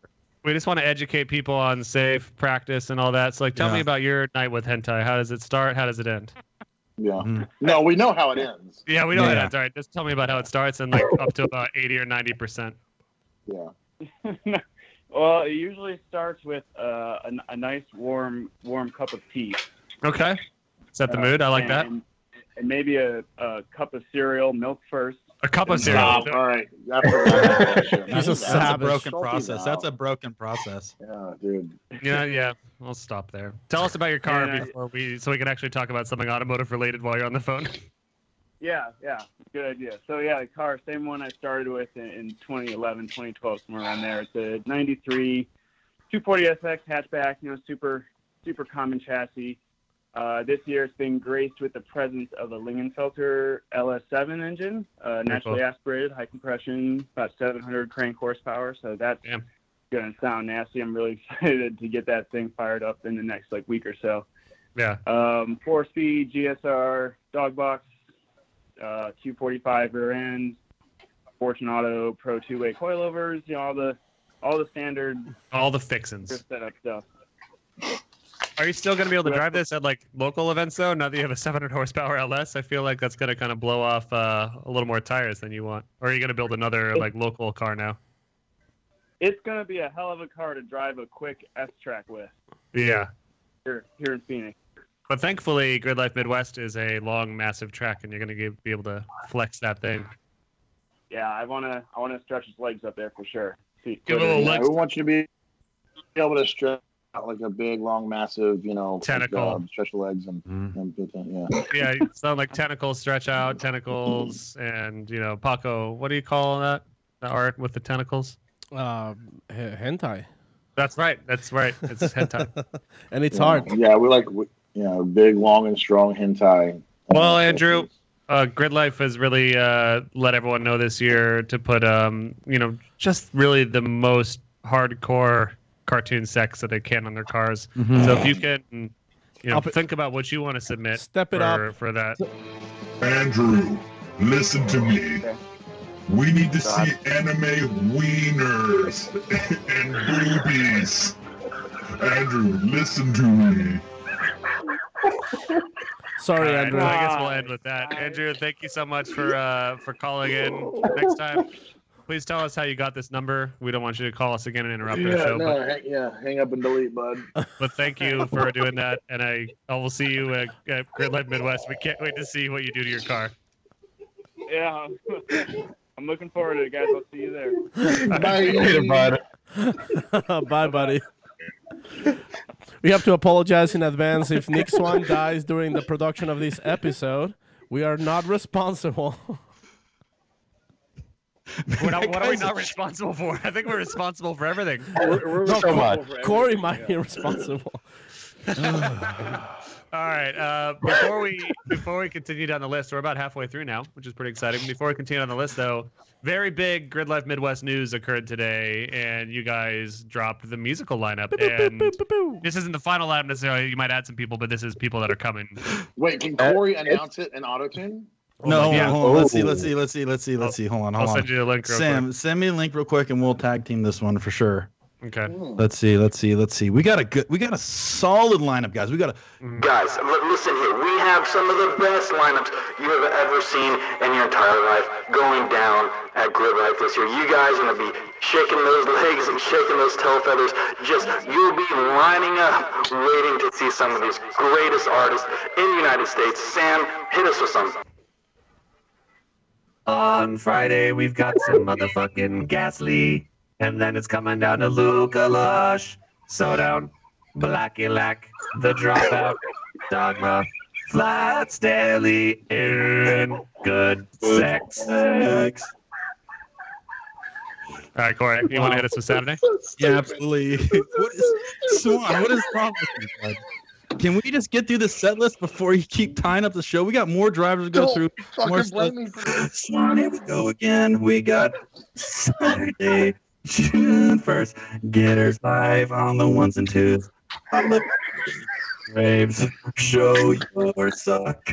We just want to educate people on safe practice and all that. So, tell me about your night with hentai. How does it start? How does it end? Yeah. No, we know how it ends. Yeah, we know how it ends. All right, just tell me about how it starts and up to about 80 or 90%. Yeah. Well, it usually starts with a nice warm cup of tea. Okay. Set the mood. I like that. And maybe a cup of cereal, milk first. A cup of cereal. All right. That's a broken process. That's a broken process. Yeah, dude. Yeah. I'll stop there. Tell us about your car so we can actually talk about something automotive related while you're on the phone. Yeah. Good idea. So the car, same one I started with in 2011, 2012, somewhere around there. It's a 93 240SX hatchback, super common chassis. This year it's been graced with the presence of a Lingenfelter LS7 engine, naturally aspirated, high compression, about 700 crank horsepower. So that's going to sound nasty. I'm really excited to get that thing fired up in the next week or so. Yeah. 4-speed GSR dog box, 245 rear end, Fortune Auto Pro 2-way coilovers, all the all the standard All the fixins. drift setup stuff. Are you still going to be able to drive this at like local events though? Now that you have a 700 horsepower LS, I feel like that's going to kind of blow off a little more tires than you want. Or are you going to build another like local car now? It's going to be a hell of a car to drive a quick S-track with. Yeah. Here in Phoenix. But thankfully, Gridlife Midwest is a long, massive track, and you're going to be able to flex that thing. Yeah, I wanna stretch his legs up there for sure. Give a little Yeah, legs. we want you to be able to stretch out like a big, long, massive, Tentacle. Like, stretch the legs and do that. Yeah. Yeah, you sound like tentacles stretch out, tentacles, and Paco. What do you call that? The art with the tentacles? Hentai. That's right. It's hentai. And it's hard. Yeah, we like big, long, and strong hentai. Well, Andrew, Gridlife has really let everyone know this year to put just really the most hardcore cartoon sex that they can on their cars. Mhm. So if you can think about what you want to submit Step it up for that. Andrew, listen to me. We need to see anime wieners and boobies. Andrew, listen to me. Sorry, All right, Andrew. well, I guess we'll end with that. Andrew, thank you so much for calling in. Next time, please tell us how you got this number. We don't want you to call us again and interrupt our show. Hang up and delete, bud. But thank you for doing that, and I will see you at Gridlife Midwest. We can't wait to see what you do to your car. Yeah, I'm looking forward to it, guys. I'll see you there. Bye, Later, bud. Bye, buddy. We have to apologize in advance if Nick Swan dies during the production of this episode. We are not responsible. What are we not responsible for? I think we're responsible for everything. We're No, responsible Corey, for Corey everything. might be responsible. All right. Before we continue down the list, we're about halfway through now, which is pretty exciting. Before we continue on the list, though, very big Gridlife Midwest news occurred today, and you guys dropped the musical lineup. And this isn't the final lineup necessarily. You might add some people, but this is people that are coming. Wait, can Corey announce it in auto-tune? No, yeah. hold on. Let's see. Hold on. I'll send you the link real Sam, quick. send me a link real quick, and we'll tag team this one for sure. Okay. Let's see. We got a solid lineup, guys. Guys, listen here. We have some of the best lineups you have ever seen in your entire life going down at Gridlife this year. You guys are going to be shaking those legs and shaking those tail feathers. You'll be lining up, waiting to see some of these greatest artists in the United States. Sam, hit us with some. On Friday, we've got some motherfucking Ghastly. And then it's coming down to Luca Lush, Sodown, Blacky Lack, The Dropout, Dogma, Flats Daily, and Good Sex. All right, Corey, you want to hit us with Saturday? Yeah, absolutely. What is wrong with you, bud? Can we just get through the set list before you keep tying up the show? We got more drivers to go through. More Fucking blame me for this. Swan, here we go again. We got Saturday, June 1st. Getters live on the ones and twos. On the Braves, show your suck.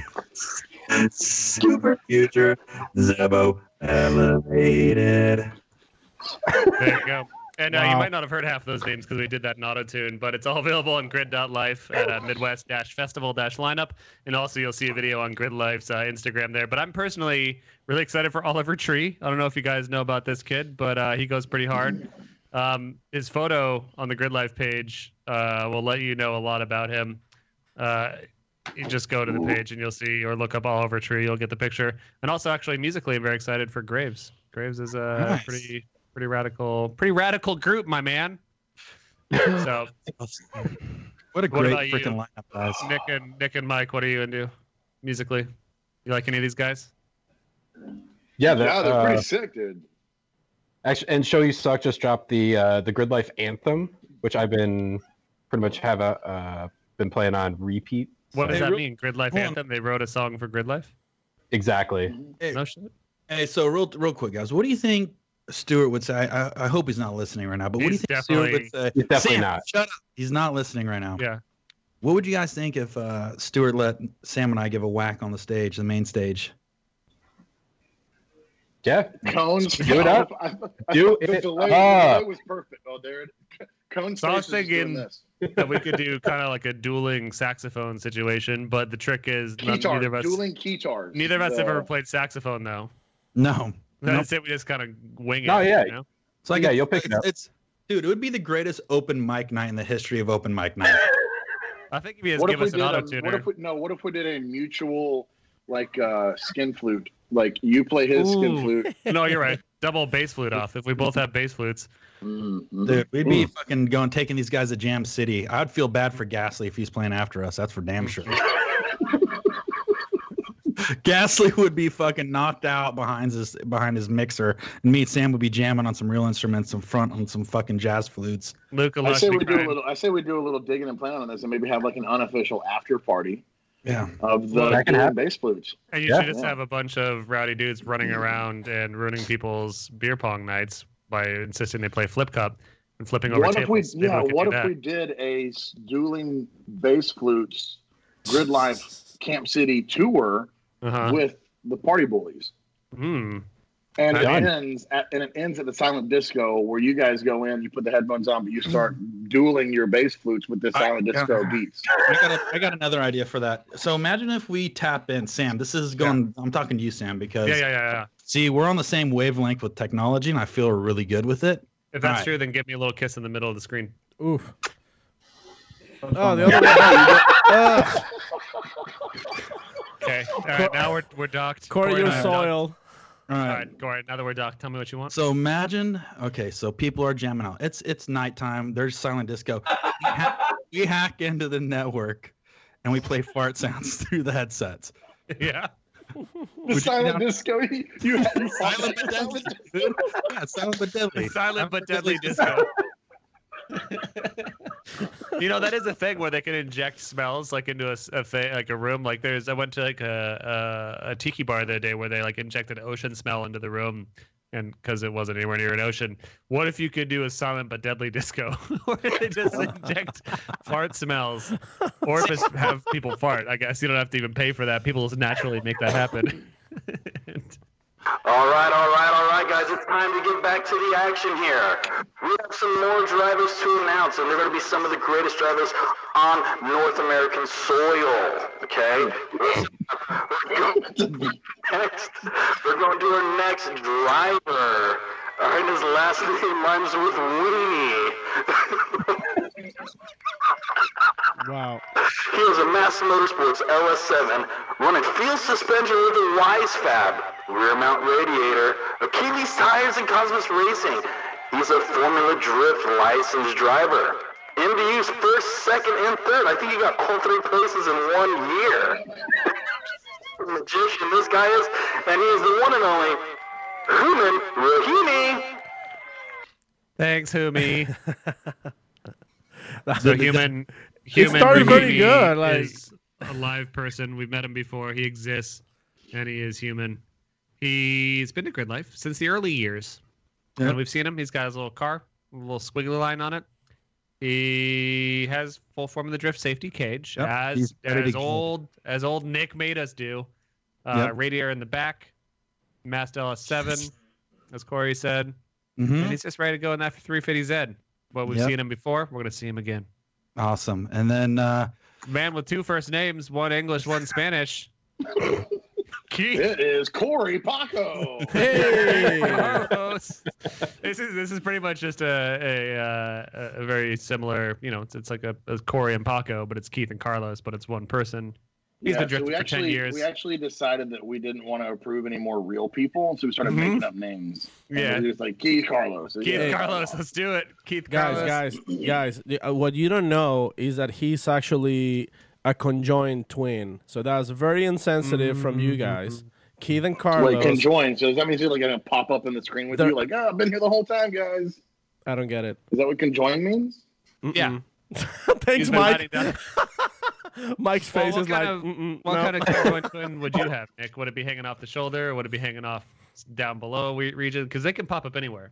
Super Future, Zebo, Elevated. There you go. And you Wow. might not have heard half those names because we did that in auto-tune, but it's all available on grid.life at Midwest-Festival-Lineup. And also you'll see a video on Gridlife's Instagram there. But I'm personally really excited for Oliver Tree. I don't know if you guys know about this kid, but he goes pretty hard. His photo on the Gridlife page will let you know a lot about him. You just go to the page and you'll see, or look up Oliver Tree, you'll get the picture. And also actually musically, I'm very excited for Graves. Graves is a Nice. pretty radical group, my man. So, What a What great about you? freaking lineup, guys. Nick and Mike, what are you into musically? You like any of these guys? Yeah, They're pretty sick, dude. Actually, and Show You Suck just dropped the Gridlife anthem, which I've been pretty much been playing on repeat. What does Hey, that real- mean? Gridlife hold on. anthem? They wrote a song for Gridlife? Exactly. No shit. Hey, so real quick, guys. What do you think Stuart would say? I hope he's not listening right now, but what do you He's think Stuart would say? He's definitely Sam, not. shut up. He's not listening right now. Yeah. What would you guys think if Stuart let Sam and I give a whack on the stage, the main stage? Yeah. Cones. Do it up. Do the it delay, up. The delay was perfect. Oh, there it. Cones. So I was face is doing thinking this. that we could do kind of like a dueling saxophone situation, but the trick is neither of us. Dueling keytars. Neither of us have ever played saxophone, though. No. That's it. We just kind of wing it. No, yeah. You know? It's like Yeah, you'll pick it up. Dude, it would be the greatest open mic night in the history of open mic night. I think if you just give us an auto tuner. What if we did a mutual like skin flute? Like you play his skin flute. No, you're right. Double bass flute off. If we both have bass flutes. Dude, we'd be fucking taking these guys to Jam City. I'd feel bad for Ghastly if he's playing after us. That's for damn sure. Ghastly would be fucking knocked out behind his mixer, and me and Sam would be jamming on some real instruments in front on some fucking jazz flutes. Luke, I say we do a little digging and planning on this, and maybe have like an unofficial after party. Yeah. Of the bass flutes. And you should just have a bunch of rowdy dudes running around and ruining people's beer pong nights by insisting they play flip cup and flipping over tables. What if we did a dueling bass flutes Gridlife Camp City tour with the Party Boys? And it ends at the silent disco where you guys go in, you put the headphones on, but you start dueling your bass flutes with the silent disco beats. I got another idea for that. So imagine if we tap in, Sam. This is going. I'm talking to you, Sam, because see, we're on the same wavelength with technology, and I feel really good with it. If that's true, then give me a little kiss in the middle of the screen. Oof. Oh, the other way. Okay. All right. Now we're docked. Corey, you're soiled. All right, Corey. Now that we're docked, tell me what you want. So imagine, okay, so people are jamming out. It's nighttime. There's silent disco. We hack into the network, and we play fart sounds through the headsets. Yeah. The silent disco. You had silent but deadly. Yeah, silent but deadly. Silent but deadly disco. You know, that is a thing where they can inject smells like into a room. Like I went to like a tiki bar the other day where they like injected ocean smell into the room, and because it wasn't anywhere near an ocean. What if you could do a silent but deadly disco where they just inject fart smells, or just have people fart? I guess you don't have to even pay for that. People just naturally make that happen. All right, guys. It's time to get back to the action here. We have some more drivers to announce, and they're going to be some of the greatest drivers on North American soil. Okay? We're going to our next driver. All right, his last name rhymes with Weenie. Wow. He was a Mass Motorsports LS7 running field suspension with a Wisefab, rear mount radiator, Achilles tires, and Cosmos Racing. He's a Formula Drift licensed driver. MDU's first, second, and third. I think he got all 3 places in 1 year. Magician this guy is, and he is the one and only Human Rahimi. Thanks, Humi. So human. It started pretty good. Like, is a live person. We've met him before. He exists, and he is human. He's been to Gridlife since the early years. Yep. And we've seen him. He's got his little car, a little squiggly line on it. He has full form of the drift safety cage, Yep. as old Nick made us do. Radiator in the back, Mast LS7, as Corey said. And he's just ready to go in that 350Z. But we've seen him before. We're going to see him again. Awesome. And then man with 2 first names, 1 English, 1 Spanish. Keith. It is Corey Paco. hey. This is pretty much just a very similar, you know, it's like a Corey and Paco, but it's Keith and Carlos, but it's one person. He's been drifting for 10 years. We actually decided that we didn't want to approve any more real people, so we started making up names. Yeah. It was like Keith Carlos. Carlos, let's do it. Keith Carlos. Guys, what you don't know is that he's actually a conjoined twin. So that's very insensitive from you guys. Keith and Carlos. Like conjoined, so does that mean he's like going to pop up in the screen with you like, oh, I've been here the whole time, guys? I don't get it. Is that what conjoined means? Yeah. Thanks, Mike. Mike's face is like, what kind of conjoined twin would you have, Nick? Would it be hanging off the shoulder, or would it be hanging off down below region? Because they can pop up anywhere.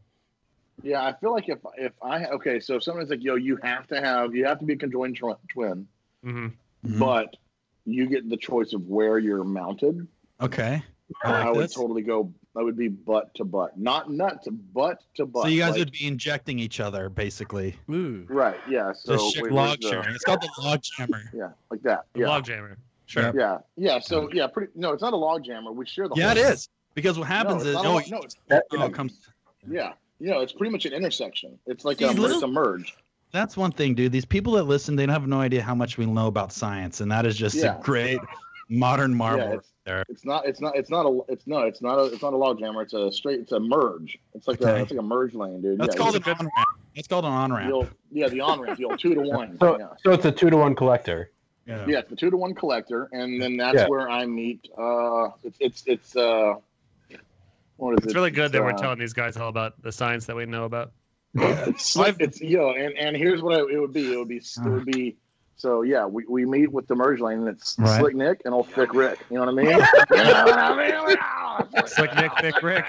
Yeah, I feel like if so if someone's like, yo, you have to be a conjoined twin, but you get the choice of where you're mounted. Okay. I would totally go That would be butt to butt, not nut to butt to butt. So you guys like, would be injecting each other, basically. Ooh. right? Yeah. So log sharing. It's called the log jammer. Yeah, like that. The Yeah. log jammer. Sure. Yeah. Yeah. So yeah, no, it's not a log jammer. We share the. Yeah, whole it is. Because what happens is it comes. Yeah. It's pretty much an intersection. It's like it's a merge. That's one thing, dude. These people that listen, they have no idea how much we know about science, and that is just a great modern marvel. It's not a log jammer. It's a merge. It's like a merge lane, dude. That's called an on ramp. It's called an on ramp. The on ramp, the old 2-to-1. So it's a 2-to-1 collector. Yeah, it's the 2-to-1 collector, and then that's where I meet. It's what is it? It's really good that we're telling these guys all about the science that we know about. It's and here's what it would be. So yeah, we meet with the merge lane, and it's Slick Nick and old Thick Rick. You know what I mean? Slick Nick, Thick Rick.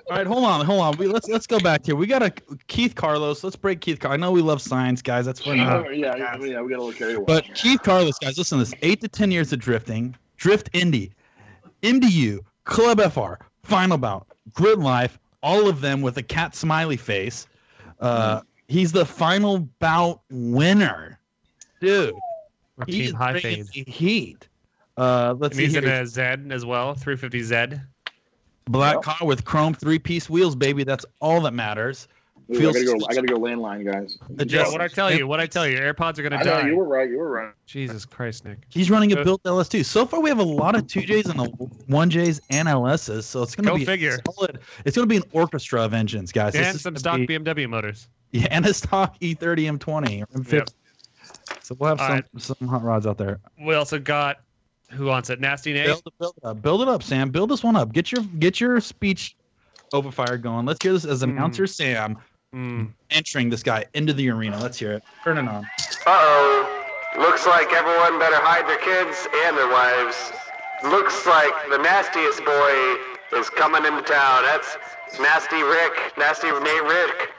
All right, hold on. Let's go back here. We got a Keith Carlos. Let's break Keith. I know we love science, guys. That's what. Yeah, we got a little carried away. But Keith Carlos, guys, listen to this: 8 to 10 years of drifting, Drift Indy, MDU, Club FR, Final Bout, Gridlife, all of them with a cat smiley face. He's the Final Bout winner. Dude, Team High Fade. Heat. Let's see. He's in a Zed as well, 350 Zed. Black car with chrome 3-piece wheels, baby. That's all that matters. I gotta go landline, guys. Yeah, what I tell you, AirPods are gonna die. You were right. Jesus Christ, Nick. He's running a built LS2. So far, we have a lot of 2Js and 1Js and LSs, so it's gonna be solid. It's gonna be an orchestra of engines, guys. And some stock BMW motors. Yeah, and a stock E30 M20 or M50. Yep. So we'll have some hot rods out there. We also got, who wants it? Nasty Nate? Build it up, Sam. Build this one up. Get your speech over fire going. Let's hear this as announcer Sam entering this guy into the arena. Let's hear it. Turn it on. Uh-oh. Looks like everyone better hide their kids and their wives. Looks like the nastiest boy is coming into town. That's Nasty Nate Rick.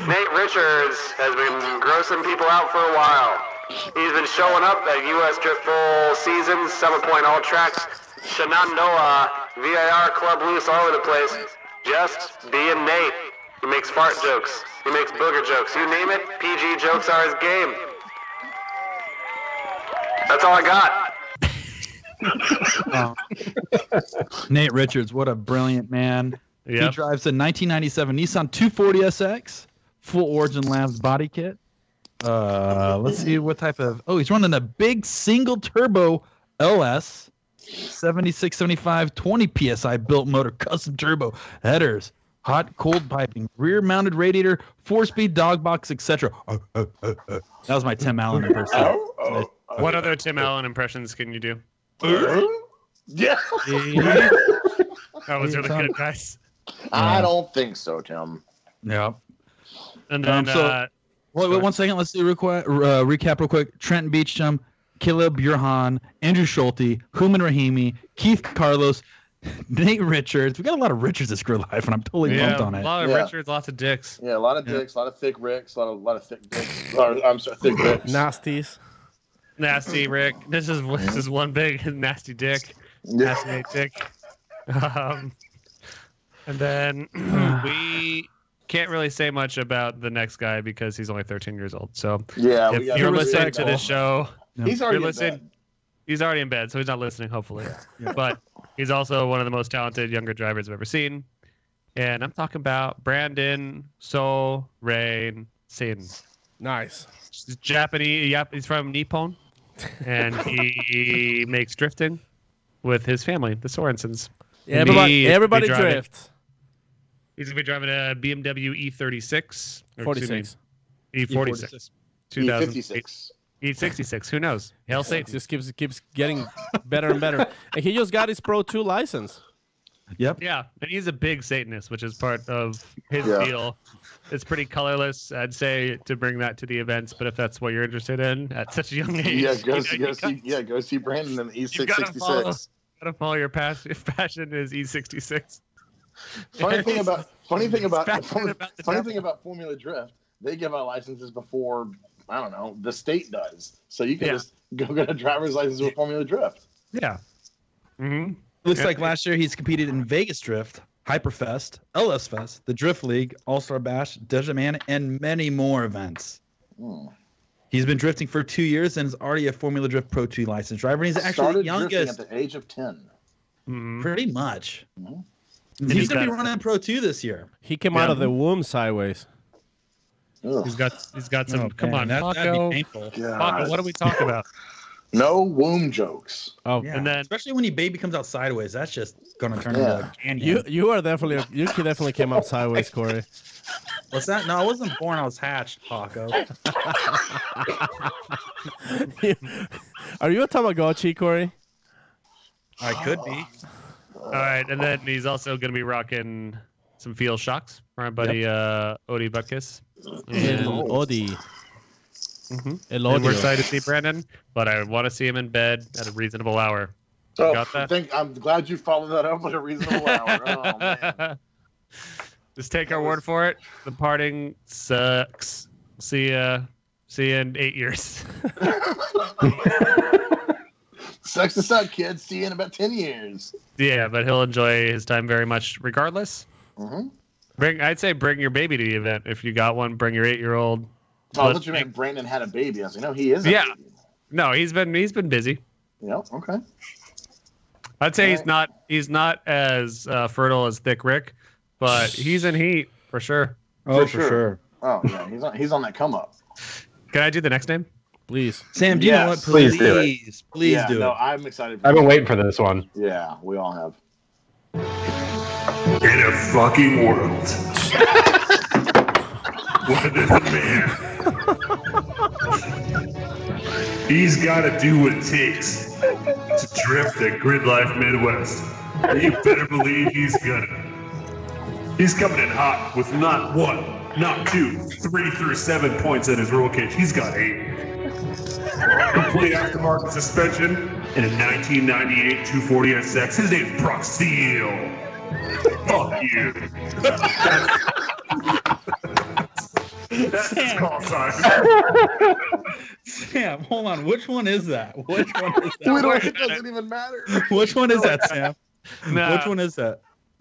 Nate Richards has been grossing people out for a while. He's been showing up at U.S. Drift Bowl seasons, Summer Point All Tracks, Shenandoah, VIR Club Loose, all over the place. Just being Nate. He makes fart jokes. He makes booger jokes. You name it, PG jokes are his game. That's all I got. Nate Richards, what a brilliant man. Yep. He drives a 1997 Nissan 240SX, full Origin Labs body kit. Let's see what type of. Oh, he's running a big single turbo LS 7675 20 psi built motor, custom turbo headers, hot cold piping, rear mounted radiator, 4-speed dog box, etc. That was my Tim Allen impression. What other Tim Allen impressions can you do? Yeah. That was really good, guys. I don't think so, Tim. Yeah. And then, wait 1 second. Let's do recap real quick. Trenton Beecham, Caleb Burhan, Andrew Schulte, Human Rahimi, Keith Carlos, Nate Richards. We got a lot of Richards this Gridlife, and I'm totally pumped on it. A lot of Richards, lots of dicks. Yeah, a lot of dicks, a lot of thick Ricks, a lot of thick dicks. I'm sorry, thick dicks. Nasties. Nasty Rick. This is one big nasty dick. Nasty Nate dick. And then we can't really say much about the next guy because he's only 13 years old. So if you're listening to this show, he's already in bed. He's already in bed, so he's not listening, hopefully. Yeah. But he's also one of the most talented younger drivers I've ever seen. And I'm talking about Brandon Soul Rain Sin. Nice. He's Japanese. Yep, he's from Nippon. And he makes drifting with his family, the Sorensens. Yeah, everybody drifts. He's going to be driving a BMW E36. E46. E46. 2056. E66. Who knows? Hell Satan. Just keeps getting better and better. And he just got his Pro 2 license. Yep. Yeah, and he's a big Satanist, which is part of his deal. It's pretty colorless, I'd say, to bring that to the events. But if that's what you're interested in at such a young age, go see Brandon in the E666. Gotta follow your passion is E66. Funny thing about Formula Drift, they give out licenses before, I don't know, the state does. So you can just go get a driver's license with Formula Drift. Yeah. Mm-hmm. Looks like last year he's competed in Vegas Drift, Hyperfest, LS Fest, the Drift League, All-Star Bash, Desert Man, and many more events. He's been drifting for 2 years and is already a Formula Drift Pro 2 licensed driver. And he's actually the Started drifting youngest. at the age of 10. Pretty much. And He's going to be running Pro 2 this year. He came out of the womb sideways. He's got some. Come man, on, that'd Paco. be painful. Paco, what are we talking about? No womb jokes. Oh, Yeah, and then especially when your baby comes out sideways, that's just going to turn into a canyon. you definitely came up sideways, Corey. What's that? No, I wasn't born. I was hatched, Paco. Are you a Tamagotchi, Corey? I could be. all right, and then he's also going to be rocking some Feel Shocks for my buddy Odie Butkus. El Odi. And we're excited to see Brandon, but I want to see him in bed at a reasonable hour. Oh, Got that? I'm glad you followed that up with a reasonable hour. Oh, man. Just take our word for it. The parting sucks. See ya in 8 years. Sucks to suck, kids. See you in about 10 years. Yeah, but he'll enjoy his time very much regardless. I'd say bring your baby to the event. If you got one, bring your 8-year-old. Oh, I thought you meant Brandon had a baby. I was like, no, he is a baby. No, he's been busy. Yeah, okay. I'd say he's not as fertile as Thick Rick, but he's in heat for sure. Oh, for sure. Oh, yeah, he's on that come up. Can I do the next name? Please. Sam, do you know what? Please do it. Please do no, it. I'm excited. I've been waiting for this one. Yeah, we all have. In a fucking world. What is a man? He's got to do what it takes to drift at Gridlife Midwest. You better believe he's gonna. He's coming in hot with not 1, not 2, 3 through 7 points in his roll cage. He's got 8. Complete aftermarket suspension in a 1998 240 SX. His name's Brock Steele. Fuck you. That's his call sign. Sam, hold on. Which one is that? Which one is that? It doesn't even matter. Which one is that, Sam? Nah. Which one is that?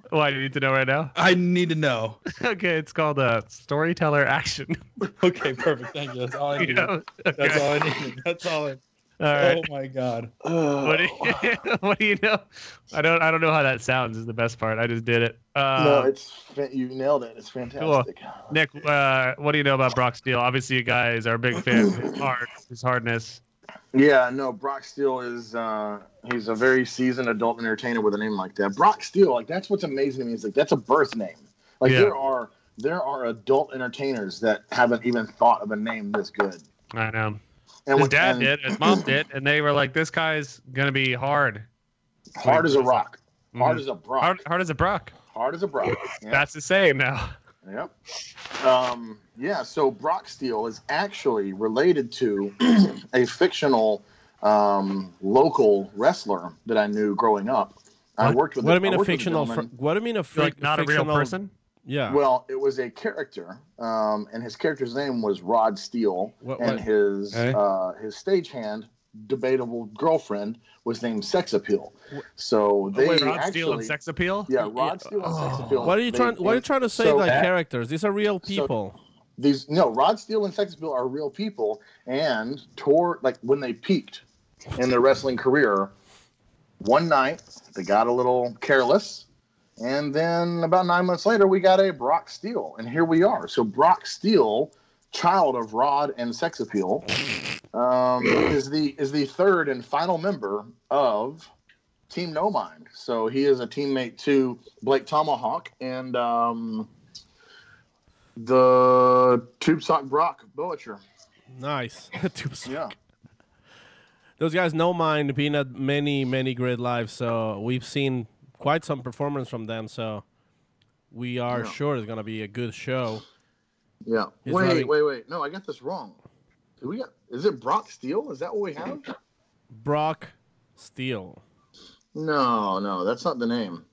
Why do you need to know right now? I need to know. Okay, it's called Storyteller Action. Okay, perfect. Thank you. That's all I need. Okay. That's all I need. That's all I. All right. Oh my God. What do you know? I don't know how that sounds. Is the best part. I just did it. No, you nailed it. It's fantastic. Cool. Nick, what do you know about Brock Steele? Obviously, you guys are a big fan of his hardness. Yeah, no, Brock Steele is he's a very seasoned adult entertainer with a name like that. Brock Steele, like that's what's amazing to me. Is like that's a birth name. Like there are adult entertainers that haven't even thought of a name this good. I know. And his dad did, his mom did, and they were like, "This guy's gonna be hard." Hard as a rock. Hard as a Brock. Hard as a Brock. Hard as a Brock. Yeah. That's the same now. Yep. Yeah, so Brock Steele is actually related to a fictional local wrestler that I knew growing up. I worked with. What do you mean a fictional? What do you mean a like not fictional, a real person? Yeah. Well, it was a character, and his character's name was Rod Steele, and his stagehand, debatable girlfriend, was named Sex Appeal. So they Wait, Rod actually, Steele and Sex Appeal? Yeah, Rod Steele and Sex Appeal. What are you trying to say? So like characters? These are real people. Rod Steele and Sex Appeal are real people, and when they peaked in their wrestling career, one night they got a little careless. And then about 9 months later, we got a Brock Steele, and here we are. So Brock Steele, child of Rod and Sex Appeal, is the third and final member of Team No Mind. So he is a teammate to Blake Tomahawk and the Tube Sock Brock Boetcher. Nice. Tube Sock. Yeah. Those guys no mind being at many Grid Lives, so we've seen quite some performance from them, so we are sure it's going to be a good show. Yeah. Wait. No, I got this wrong. Is it Brock Steele? Is that what we have? Brock Steele. No, that's not the name.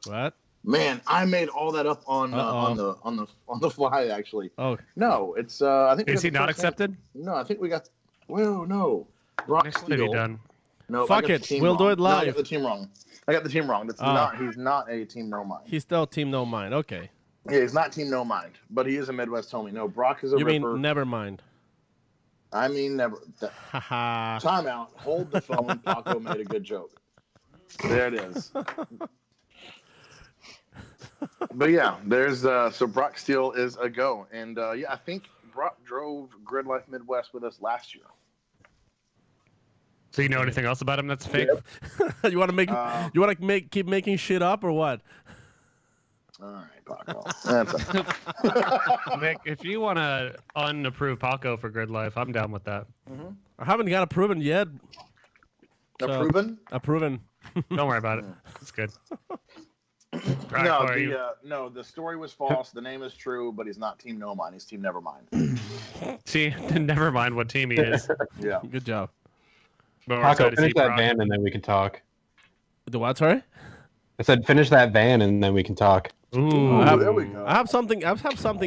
What? Man, I made all that up on the fly actually. Oh. No, it's I think is he not accepted? No, I think we got. Well, no. Brock Nick, Steele. what have you done? No, Fuck it. We'll do it No, I live. got the team wrong. He's not a Team No Mind. He's still Team No Mind. Okay. Yeah, he's not Team No Mind, but he is a Midwest homie. No, Brock is a You ripper. mean never mind? I mean never. Haha. Time out. Hold the phone. Paco made a good joke. There it is. But yeah, there's so Brock still is a go, and yeah, I think Brock drove Gridlife Midwest with us last year. So you know anything else about him that's fake? You want to keep making shit up or what? All right, Paco. That's Nick, if you want to unapprove Paco for Gridlife, I'm down with that. Mm-hmm. I haven't got approven yet. Approven? Approven. Don't worry about it. It's good. Right, no, the story was false. The name is true, but he's not Team No Mind. He's Team Never Mind. See, never mind what team he is. Yeah. Good job. Paco, finish that van and then we can talk. The what, sorry? I said finish that van and then we can talk. Ooh, there we go. I have something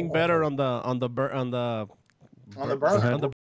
better on the burn.